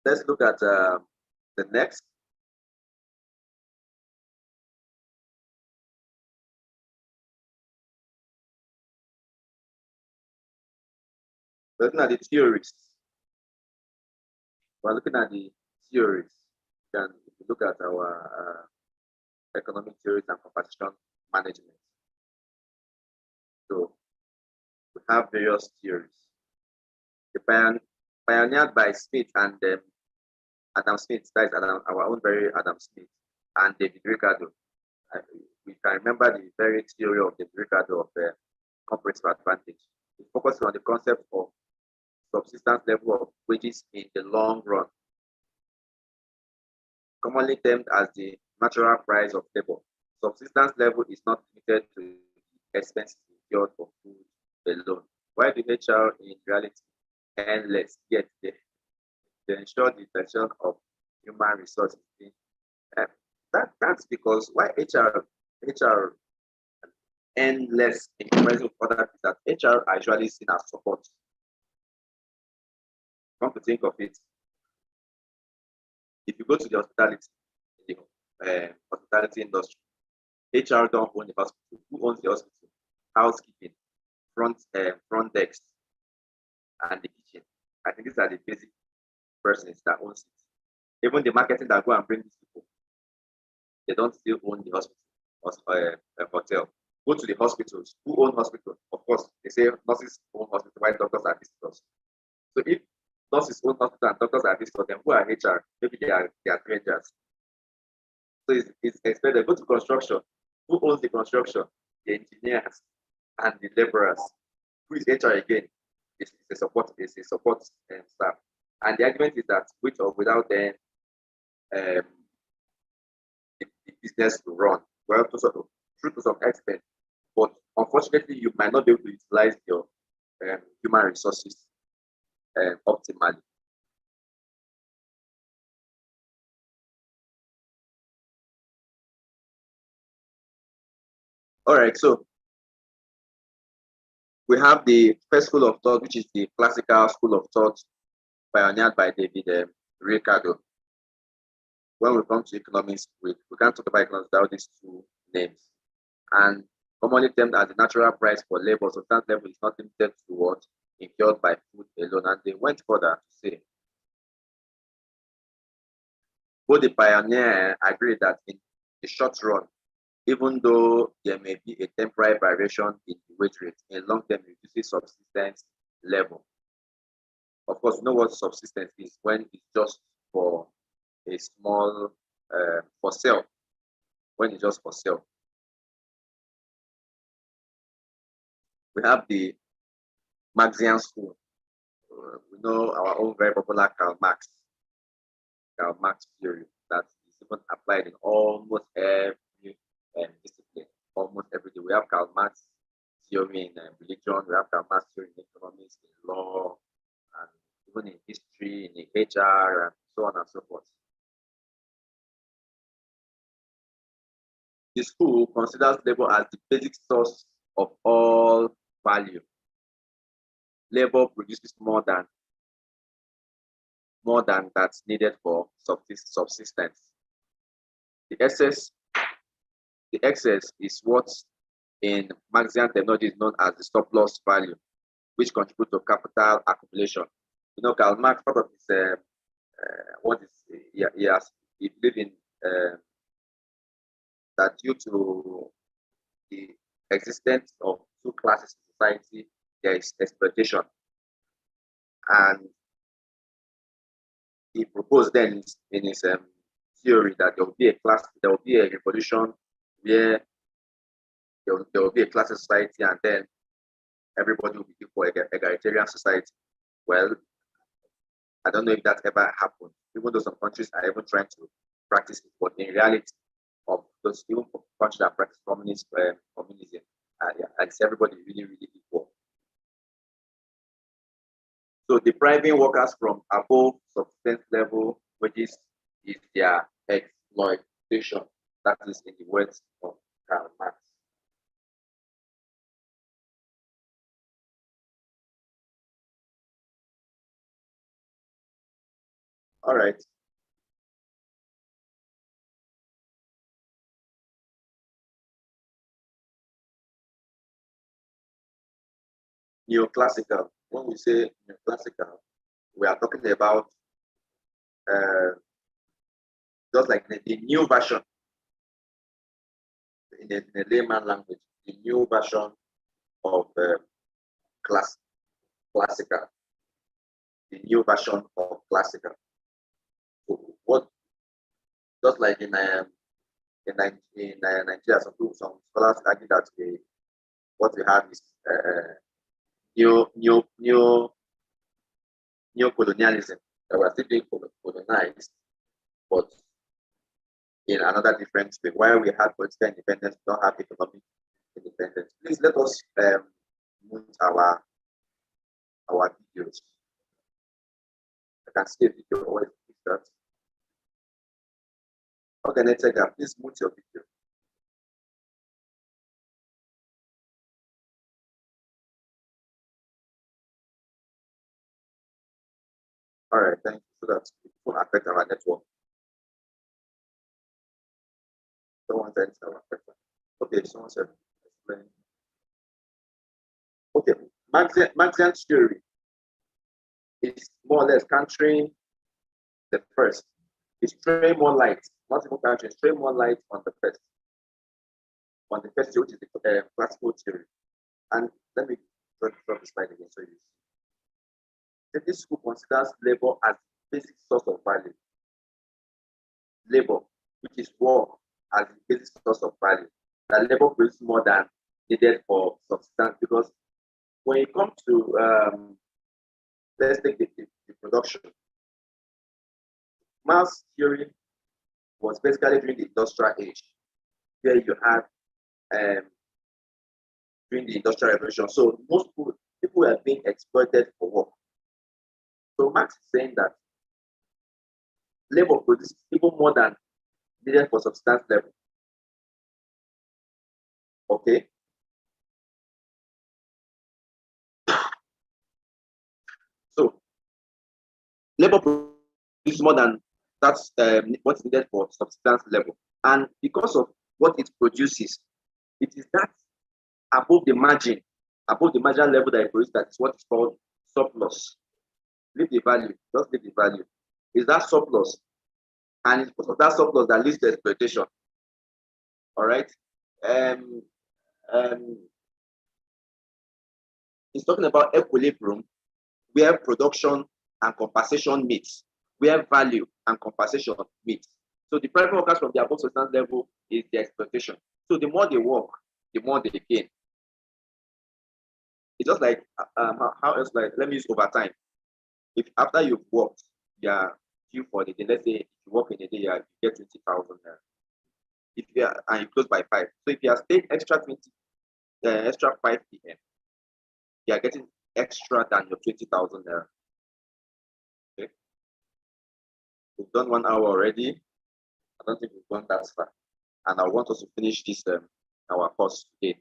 let's look at the next. Looking at the theories. We're looking at the theories. Then if you look at our economic theories and competition management, so we have various theories. The pioneered by Smith and Adam Smith, that is our own very Adam Smith, and David Ricardo. We can remember the very theory of David Ricardo of comparative advantage. It focuses on the concept of subsistence level of wages in the long run, commonly termed as the natural price of labor. Subsistence level is not limited to expenses incurred for food alone. Why do HR in reality earn less yet they ensure the retention of human resources? That's because why HR earn less in comparison with other things that HR are usually seen as support. Come to think of it, if you go to the hospitality industry, HR don't own the hospital. Who owns the hospital? Housekeeping, front desk, and the kitchen. I think these are the basic persons that owns it. Even the marketing that go and bring these people, they don't still own the hospital or hotel. Go to the hospitals. Who own hospitals? Of course, they say nurses own hospital, while doctors are visitors. So if nurses own hospital and doctors are visitors, then who are HR? Maybe they are strangers. So it's expected. Go to construction. Who owns the construction? The engineers and the laborers. Who is HR again? It's a support staff. And the argument is that with or without them, the business will run. Well, true to some extent, but unfortunately, you might not be able to utilize your human resources optimally. All right, so we have the first school of thought, which is the classical school of thought pioneered by David Ricardo. When we come to economics, we can't talk about economics without these two names. And commonly termed as the natural price for labor, subsistence level is not limited to what incurred by food alone. And they went further to say, both the pioneer agreed that in the short run, even though there may be a temporary variation in the wage rate, in long term, it reduces subsistence level. Of course, you know what subsistence is when it's just for a small, for sale, when it's just for sale. We have the Marxian school. We know our own very popular Karl Marx theory that is even applied in almost every discipline, almost every day. We have Karl Marx theory in religion, we have Karl Marx theory in economics, in law, and even in history, in HR, and so on and so forth. The school considers labor as the basic source of all value. Labor produces more than that's needed for subsistence. The excess is what in Marxian terminology is known as the surplus value, which contributes to capital accumulation. You know, Karl Marx, part of his what is he believed in that due to the existence of two classes in society, there is exploitation. And he proposed then in his theory that there will be a revolution where there will be a class society, and then everybody will be equal, egalitarian society. Well, I don't know if that ever happened, even though some countries are even trying to practice it, but in reality, of those even countries that practice communism, it's everybody really, really equal. So depriving workers from above subsistence level wages is their exploitation. That is in the words of Karl Marx. All right. Neoclassical. When we say neoclassical, we are talking about just like the new version in a layman language, the new version of classical, the new version of classical. So what, just like in Nigeria, some scholars argue that what we have is new colonialism, that we're still being colonized, but in another different way. While we had political independence, we don't have economic independence. Please let us move our videos. I can see a video always that. Okay, let's take that. Please mute your video. All right, thank you. So that it won't affect our network. Someone said it's our affect. Okay, someone said explain. Okay, Marxian theory is more or less countering the first. It's throwing more light, not even countering, throwing more light on the first, which is the classical theory. And let me drop the slide again so you see. This school considers labor as the basic source of value. Labor, which is work, as the basic source of value. That labor produces more than needed for substance, because when it comes to let's take the production. Mass theory was basically during the industrial age, where you had during the industrial revolution. So most people were being exploited for work. So Marx is saying that labor produces even more than needed for substance level. Okay. So labor produces more than that's what's needed for substance level. And because of what it produces, it is that above the margin level that it produces, that is what is called surplus. Leave the value, just leave the value. Is that surplus? And it's because of that surplus that leads to exploitation. All right. It's talking about equilibrium, where production and compensation meets, where value and compensation meet. So the private workers from the above substance level is the exploitation. So the more they work, the more they gain. It's just like how else, like, let me use overtime. If after you've worked, you are due for the day. Let's say if you work in a day, you get 20,000 naira. If you are, and you close by 5. So if you are staying extra 5 p.m., you are getting extra than your 20,000 naira. Okay. We've done 1 hour already. I don't think we've gone that far. And I want us to finish this our course today,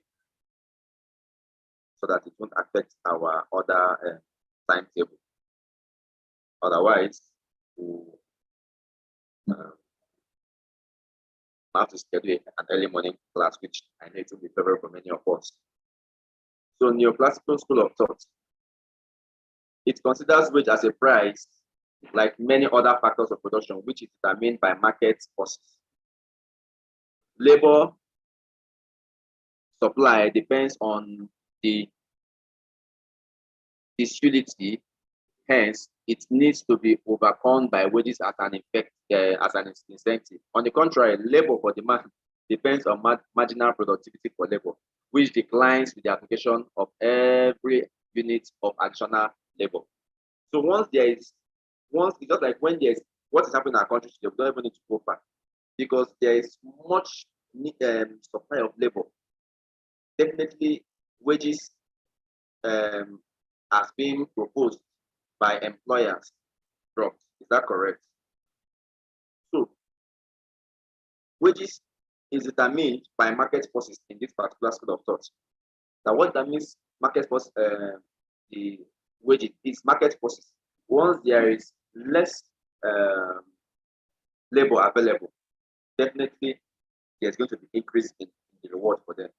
so that it won't affect our other timetable. Otherwise, we'll have to schedule an early morning class, which I know it will be favorable for many of us. So neoclassical school of thought, it considers wage as a price, like many other factors of production, which is determined by market forces. Labor supply depends on the utility, hence it needs to be overcome by wages as an incentive. On the contrary, labor for demand depends on marginal productivity for labor, which declines with the application of every unit of additional labor. So it's just like when there's what is happening in our country today, we don't even need to go back, because there is much supply of labor. Definitely, wages as being proposed by employers dropped. Is that correct? So, wages is determined by market forces in this particular school of thought. Now, what that means, market force, the wages is market forces. Once there is less labor available, definitely there's going to be increase in the reward for them.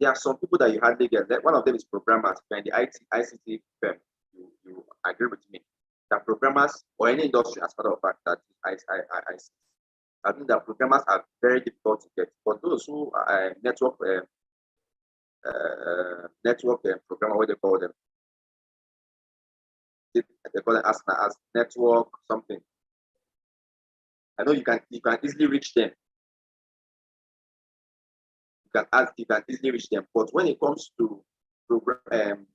There are some people that you hardly get. One of them is programmers. And the ICT firm, you agree with me that programmers, or any industry, as a matter of fact, that I think that programmers are very difficult to get. For those who are network programmer, what they call them, they call it as network something. I know you can easily reach them. You can easily reach them. But when it comes to programmers,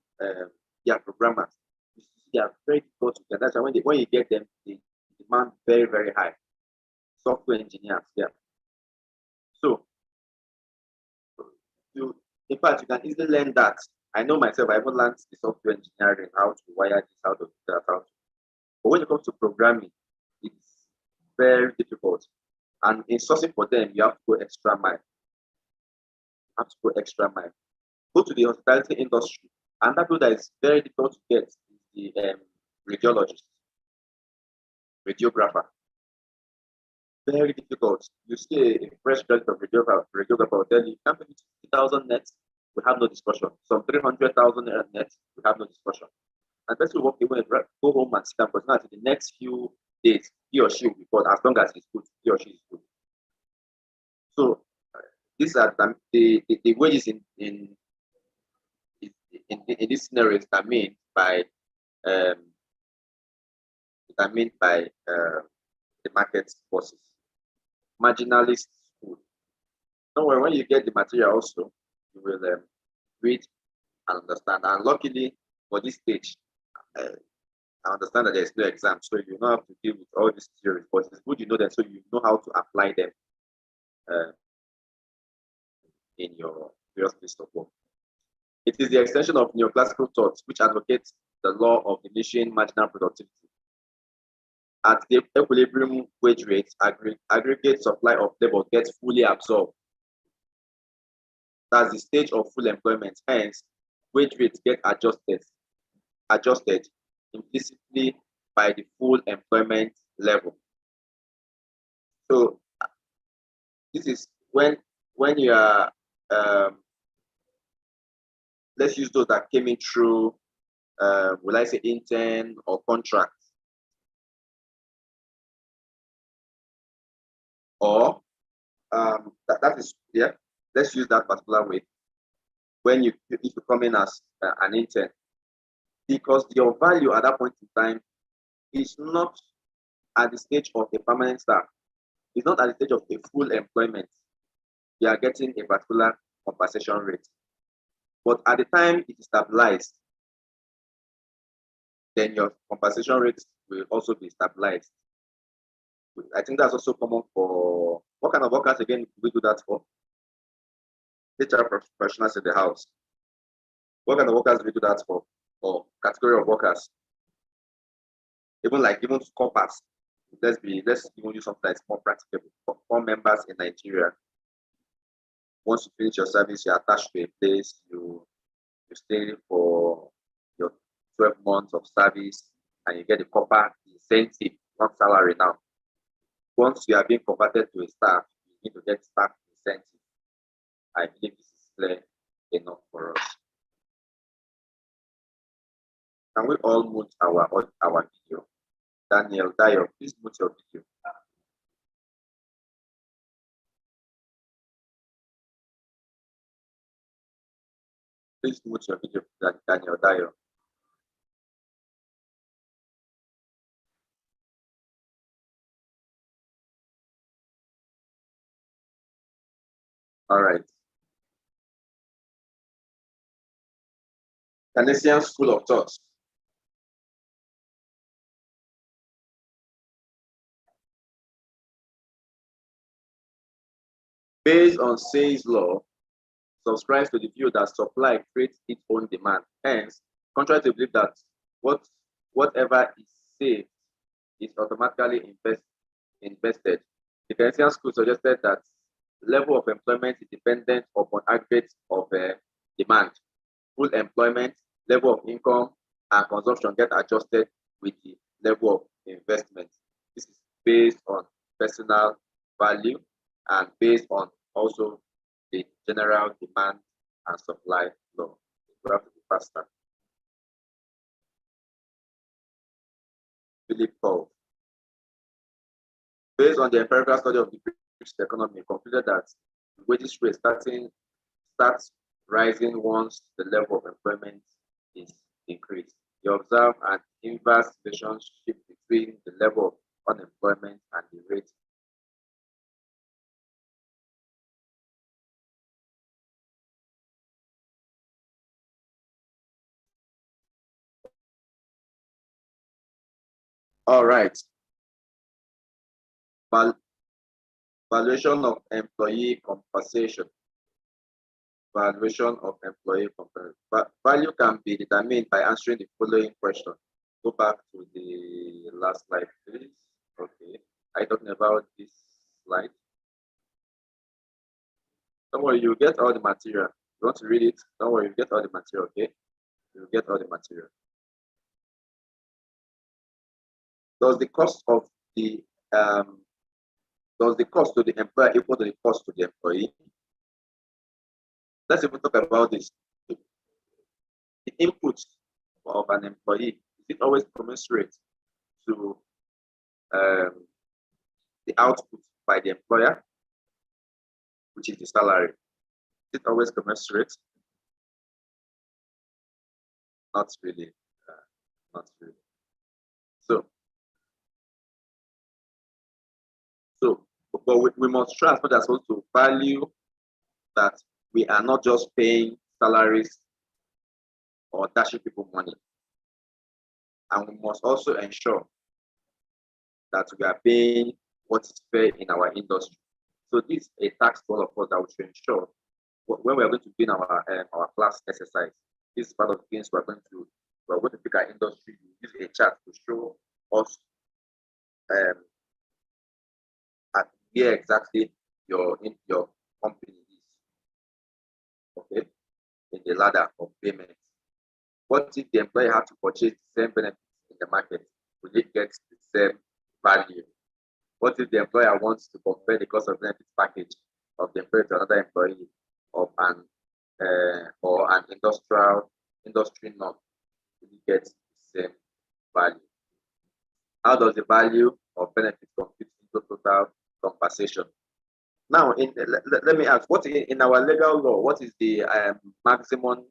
they are very difficult to get. That's why when you get them, they demand very, very high. Software engineers, yeah. So in fact, you can easily learn that. I know myself, I even learned the software engineering, how to wire this, how to do that, how to. But when it comes to programming, it's very difficult. And in sourcing for them, you have to go extra mile. You have to go extra mile. Go to the hospitality industry. And that that is very difficult to get is the radiologist, radiographer. Very difficult. You see a fresh graduate of radiographer will tell you, can't pay 50,000 nets, we have no discussion. Some 300,000 nets, we have no discussion. And person will walk away and go home and sit down, because now the next few days, he or she will be called as long as he's good, he or she is good. So these are the wages in this scenario is determined by the market forces. Marginalist school. Don't worry, when you get the material also, you will read and understand. And luckily for this stage, I understand that there's no exam, so you don't have to deal with all these theories, but it's good you know them so you know how to apply them in your various list of work. It is the extension of neoclassical thought which advocates the law of diminishing marginal productivity. At the equilibrium wage rates, aggregate supply of labor gets fully absorbed. That's the stage of full employment. Hence, wage rates get adjusted implicitly by the full employment level. So this is when you are let's use those that came in through will I say intern or contract, or that is, yeah, let's use that particular way. When if you come in as an intern, because your value at that point in time is not at the stage of a permanent staff, it's not at the stage of a full employment. You are getting a particular compensation rate. But at the time it is stabilized, then your compensation rates will also be stabilized. I think that's also common for what kind of workers again do we do that for? HR professionals in the house. What kind of workers do we do that for? Or category of workers? Even corpers. Let's even use something that's more practical. For members in Nigeria, once you finish your service, you're attached to a place, you stay for your 12 months of service, and you get the copper incentive, not salary now. Once you are being converted to a staff, you need to get staff incentive. I believe this is clear enough for us. Can we all mute our video? Daniel, Dio, please mute your video. Please mute your video, Daniel, Dio. All right. Canadian School of Thought. Based on Say's law, subscribes to the view that supply creates its own demand. Hence, contrary to believe that whatever is saved is automatically invested, the Canadian school suggested that level of employment is dependent upon aggregate of demand. Full employment, level of income, and consumption get adjusted with the level of investment. This is based on personal value and based on also the general demand and supply law. We have to be faster. Philip Cove. Based based on the empirical study of the British economy, concluded that the wages rate starts rising once the level of employment is increased. They observe an inverse relationship between the level of unemployment and the rate. All right. Valuation of employee compensation. Valuation of employee compensation. Value can be determined by answering the following question. Go back to the last slide, please. Okay. Are you talking about this slide? Don't worry, you get all the material. You want to read it? Don't worry, you get all the material, okay? You get all the material. Does the cost of the does the cost to the employer equal to the cost to the employee? Let's even talk about this. The input of an employee, is it always commensurate to the output by the employer, which is the salary? Is it always commensurate? Not really. Not really. But we must try as much as possible to value that we are not just paying salaries or dashing people money. And we must also ensure that we are paying what is fair in our industry. So this is a task to all of us that we should ensure when we are going to do in our class exercise. This is part of the things we're going to pick our industry, use a chart to show us at where exactly your company is. Okay, in the ladder of payments. What if the employee had to purchase the same benefits in the market? Will it get the same value? What if the employer wants to compare the cost of benefits package of the employee to another employee of an or an industry norm? Will it get the same value? How does the value of benefits compute into total compensation? Now, let me ask, what in our legal law, what is the maximum?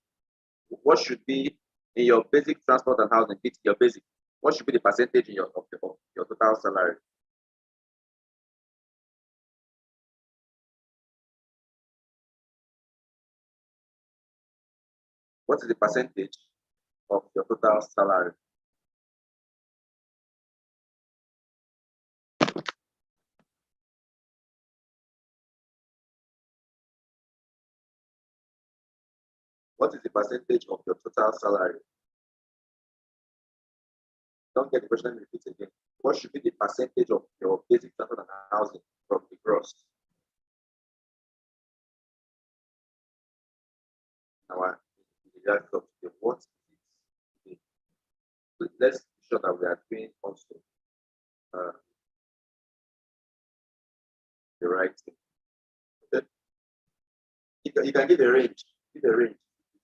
What should be in your basic transport and housing? Your basic. What should be the percentage in your total salary? What is the percentage of your total salary? What is the percentage of your total salary? Don't get the question repeated again. What should be the percentage of your basic transport and housing from the gross? Now, what is it? Let's be sure that we are doing also the right thing. Okay? You can give a range. Give a range.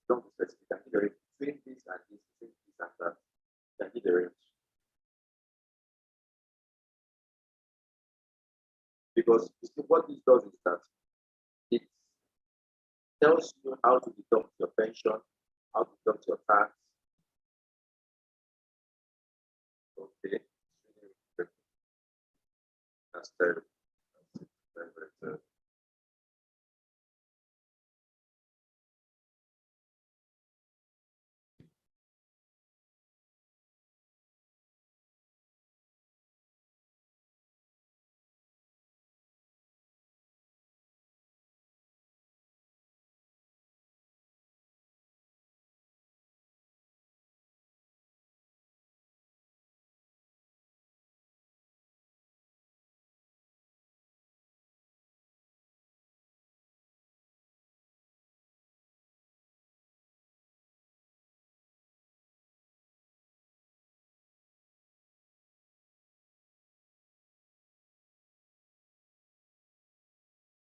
Don't be specific. You can give a range between this and this, between this and that. You can give a range. Because what this does is that it tells you how to deduct your pension, how to deduct your tax. Okay. That's terrible. Very, very terrible.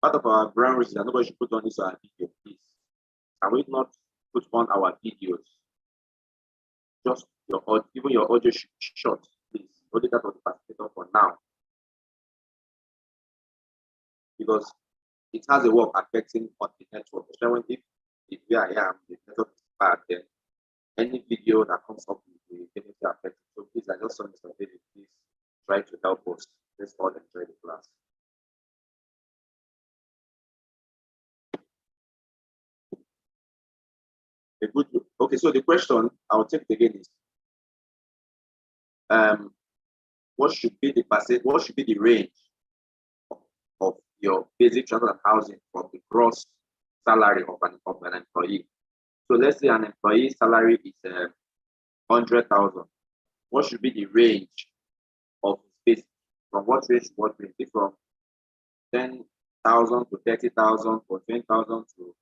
Part of our brand risk that nobody should put on this video, please. Can we not put on our videos? Just even your audio short, please. Only that was the facilitator for now. because it has a way of affecting on the network. Especially if where I am, the network is bad, then any video that comes up will definitely affect it. So please, I just want Mr. David, please try to help us. Let's all enjoy the class. Okay, so the question I'll take again is what should be the percent, what should be the range of your basic transport and housing from the gross salary of an employee? So let's say an employee's salary is 100,000. What should be the range of basic? From what range to what range? From 10,000 to 30,000 or 20,000 to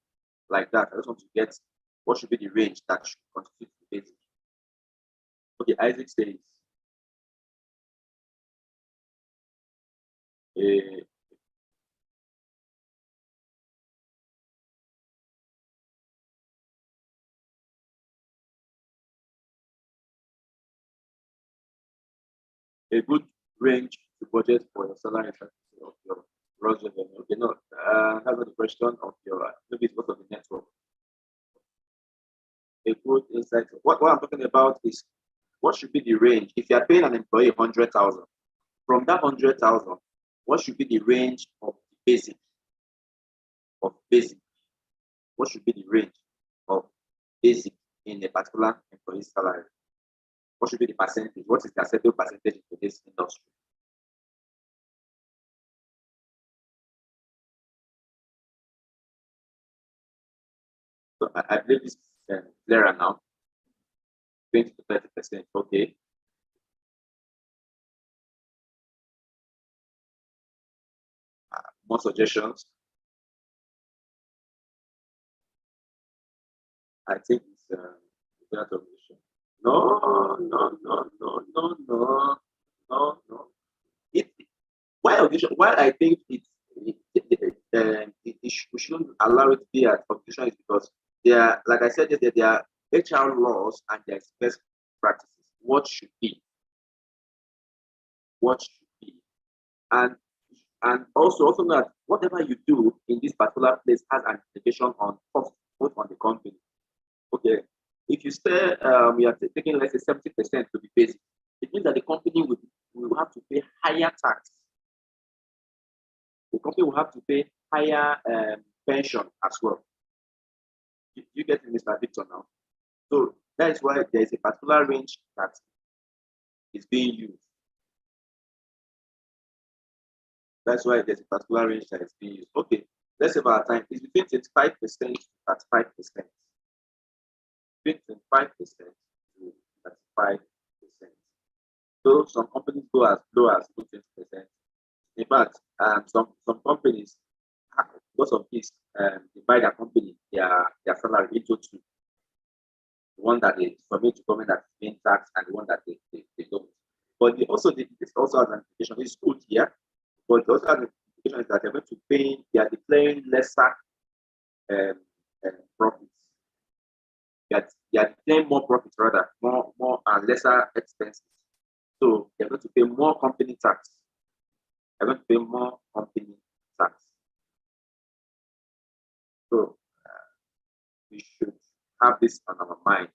like that. I just want to get what should be the range that should constitute the basic. Okay, Isaac says a good range to budget for your salary of your gross revenue. Okay, no, that's not the question of your, maybe it's because of the network. A good insight. What I'm talking about is what should be the range if you are paying an employee 100,000. From that 100,000, what should be the range of basic? Of basic, what should be the range of basic in a particular employee's salary? What should be the percentage? What is the acceptable percentage in today's industry? So I believe this is clearer now. 20 to 30%. Okay. More suggestions? I think it's no. Why audition? Why I think we shouldn't allow it to be at audition is because there are, like I said, there are HR laws and there's best practices. What should be? What should be? And also that whatever you do in this particular place has an implication on cost, both on the company. Okay, if you say we are taking let's say 70% to be basic, it means that the company will have to pay higher tax. The company will have to pay higher pension as well. You get Mr. Victor now. So that is why there is a particular range that is being used. That's why there's a particular range that is being used. Okay, let's say our time is between 25% to 35%. Between 25% to 35%. So some companies go as low as 20%. In fact, some companies, because of this, divide their company, their salary into two. The one that they submit to government that is paying tax and the one that they don't. But this also has an implication. It's good here, but it also has an implication that they're going to pay, they are declaring lesser profits. They are declaring more profits rather, more and lesser expenses. So they're going to pay more company tax. They're going to pay more company tax. So we should have this on our mind.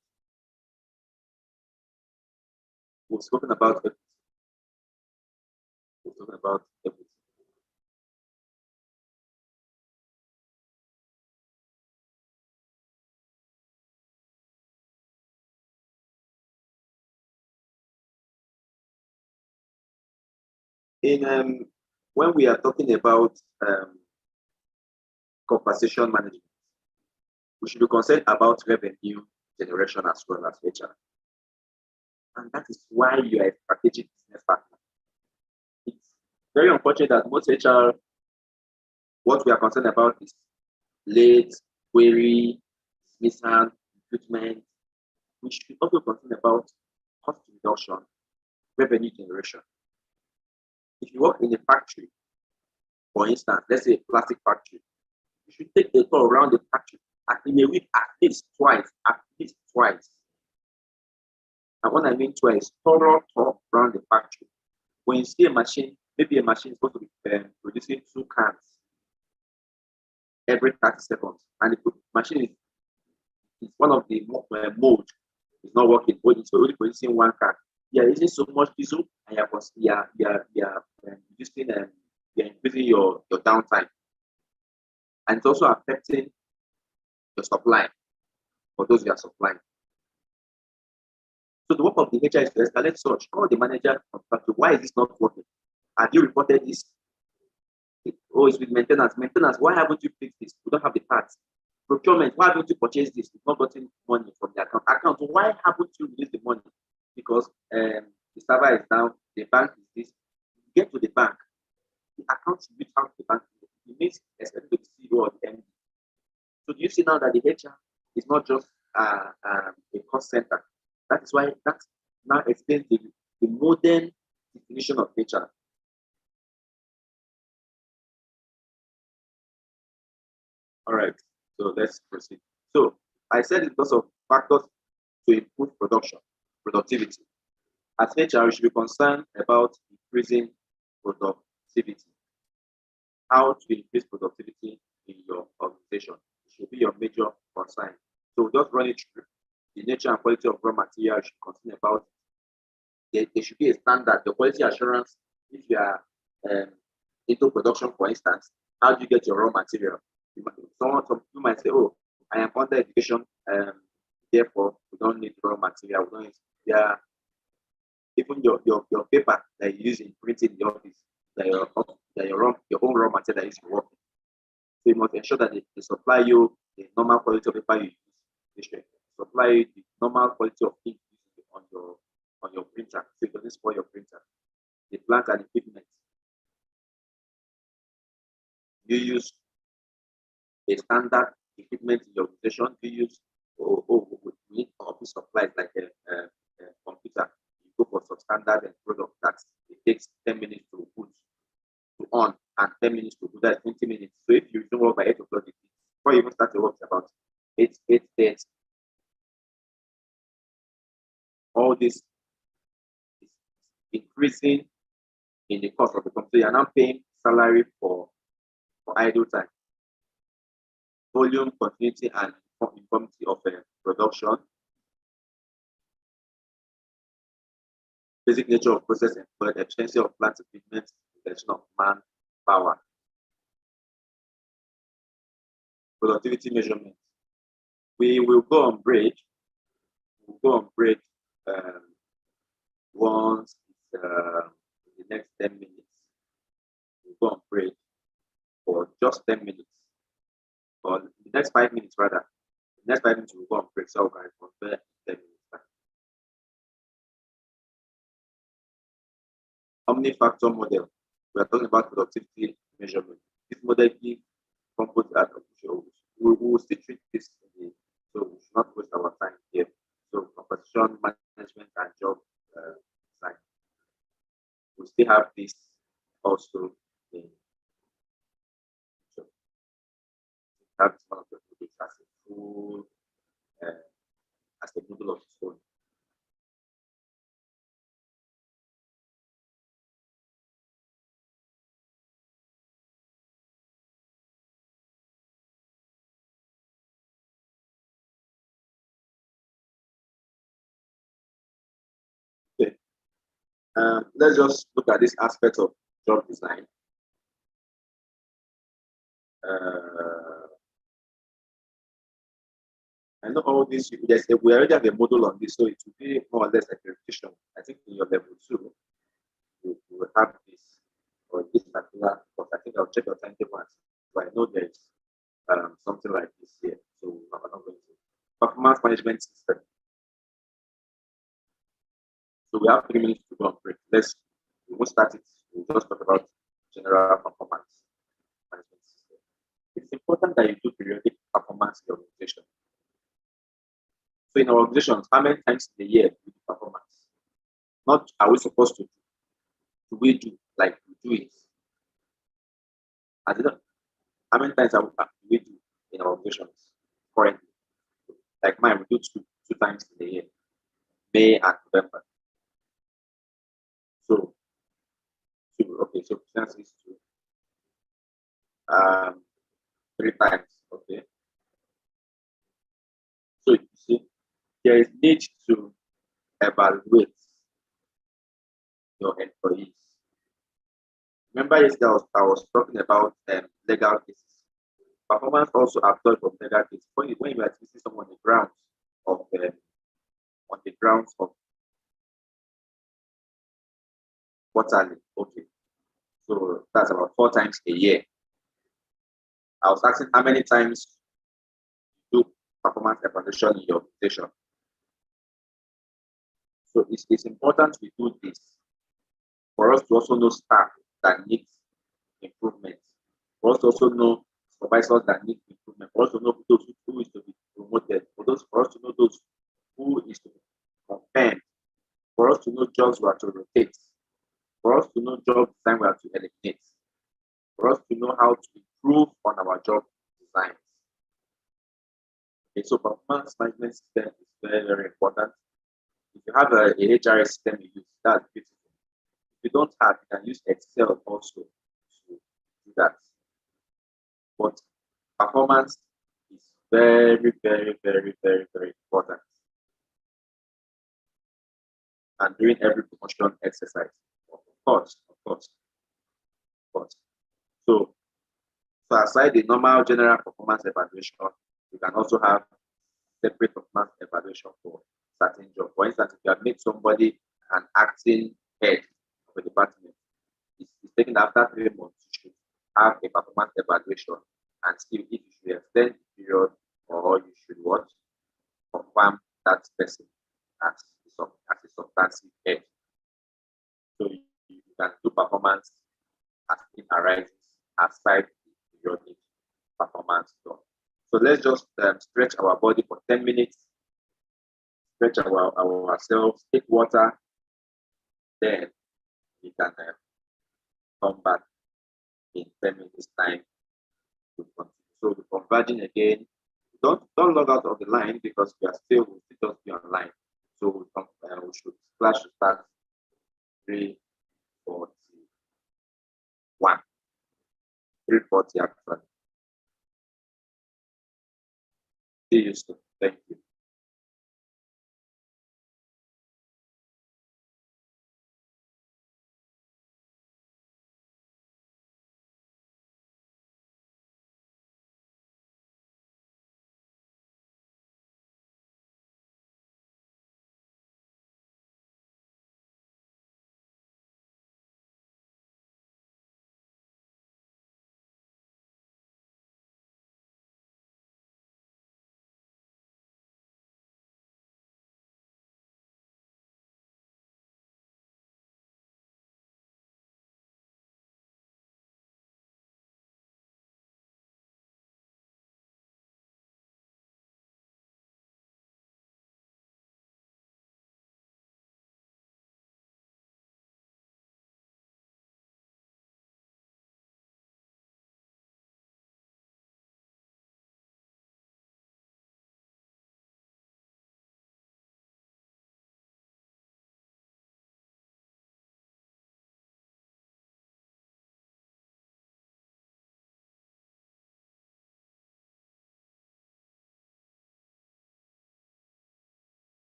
We've spoken about everything. We've spoken about everything. In when we are talking about compensation management, we should be concerned about revenue generation as well as HR. And that is why you are a strategic business partner. It's very unfortunate that most HR, what we are concerned about is late, query, dismissal, recruitment. We should be also concerned about cost reduction, revenue generation. If you work in a factory, for instance, let's say a plastic factory, you should take a tour around the factory in a week at least twice. And when I mean twice, thorough tour around the factory. When you see a machine, maybe a machine is supposed to be producing 2 cans. every 30 seconds. And the machine is one of the mode is not working. It's only producing one car. You're using so much diesel and you're increasing your downtime. And it's also affecting your supply for those you are supplying. So the work of the HR is to escalate such. Call the manager of the factory. Why is this not working? Have you reported this? Oh, it's with maintenance. Maintenance, why haven't you fixed this? We don't have the parts. Procurement, why haven't you purchased this? We've not gotten money from the account. Why haven't you released the money? Because the server is down, the bank is this. Get to the bank. The account should reach out to the bank. It means especially the CEO or the MD. So do you see now that the HR is not just a cost center? That is why that now explains the modern definition of HR. All right, so let's proceed. So I said it's because of factors to improve productivity. As HR, we should be concerned about increasing productivity. How to increase productivity in your organization should be your major concern. So just run it through. The nature and quality of raw material you should concern about. There should be a standard. The quality assurance, if you are into production, for instance, how do you get your raw material? Some you might say, oh, I am under education, therefore we don't need raw material. We don't need, yeah, even your paper that you use in printing in the office, your own raw material that you use in working. So you must ensure that they supply you the normal quality of paper you use. They should supply you the normal quality of ink on your printer, so it doesn't spoil your printer. The plant and equipment. You use a standard equipment in your organization. You use we need office supplies like a computer. You go for some standard product that it takes 10 minutes to put to on and 10 minutes to do that 20 minutes. So if you don't work by 8 o'clock, before you even start your work, about 8:30. All this is increasing in the cost of the company. You are now paying salary for idle time. Volume, continuity, and uniformity of production. Basic nature of process employed, efficiency of plant equipment, retention of manpower. Productivity measurement. We will go on break. We'll go on break once in the next 10 minutes. We'll go on break for just 10 minutes. Or the next 5 minutes rather. The next 5 minutes we'll go on break so we can compare 10 minutes time. Omni-factor model. We are talking about productivity measurement. This model gives composite art of we will still treat this in so we should not waste our time here. So composition management and job design. We still have this also in so have one of the projects as a full as a model of its own. Okay. Let's just look at this aspect of job design. I know all this. We already have a model on this, so it will be more or less like a repetition. I think in your level 2, you will have this or this particular. But I think I'll check your timetable. So I know there's something like this here. So I'm not going to performance management system. So we have 3 minutes to go on break. We won't start it. We'll just talk about general performance management system. It's important that you do periodic performance in your organization. So in our organizations, how many times in a year do we do performance? Not are we supposed to do? Do we do like we do it? I don't know. How many times do we do in our organizations currently? Like mine, we do two times in a year, May and November. So, okay, so chance is 2. 3 times. Okay. So you see, there is need to evaluate your employees. Remember yesterday I was talking about legal cases. Performance also applied from legal cases. When you are dismissing someone on the grounds of quarterly, okay. So that's about 4 times a year. I was asking how many times you do performance evaluation in your organization. So it's important we do this for us to also know staff that needs improvement. For us to also know supervisors that need improvement. For us to know those who is to be promoted. For us to know those who is to be confirmed. For us to know jobs we are to rotate. For us to know job design we are to eliminate. For us to know how to improve on our job designs. Okay, so performance management system is very, very important. If you have a HRS system you use, that's beautiful. If you don't have, you can use Excel also to do that. But performance is very, very, very, very, very important. And during every promotion exercise, of course. So aside the normal general performance evaluation, you can also have separate performance evaluation for certain jobs. For instance, if you have made somebody an acting head of a department, it's taken after 3 months, you should have a performance evaluation and see if you should extend the period or you should what confirm that person as a substantive head. So you can do performance as it arises aside the periodic performance done. So let's just stretch our body for 10 minutes, stretch ourselves, take water, then we can come back in 10 minutes time to continue. So the converging again, don't log out of the line because we'll still just be online. So we should flash start 3:41. 3:40 actually.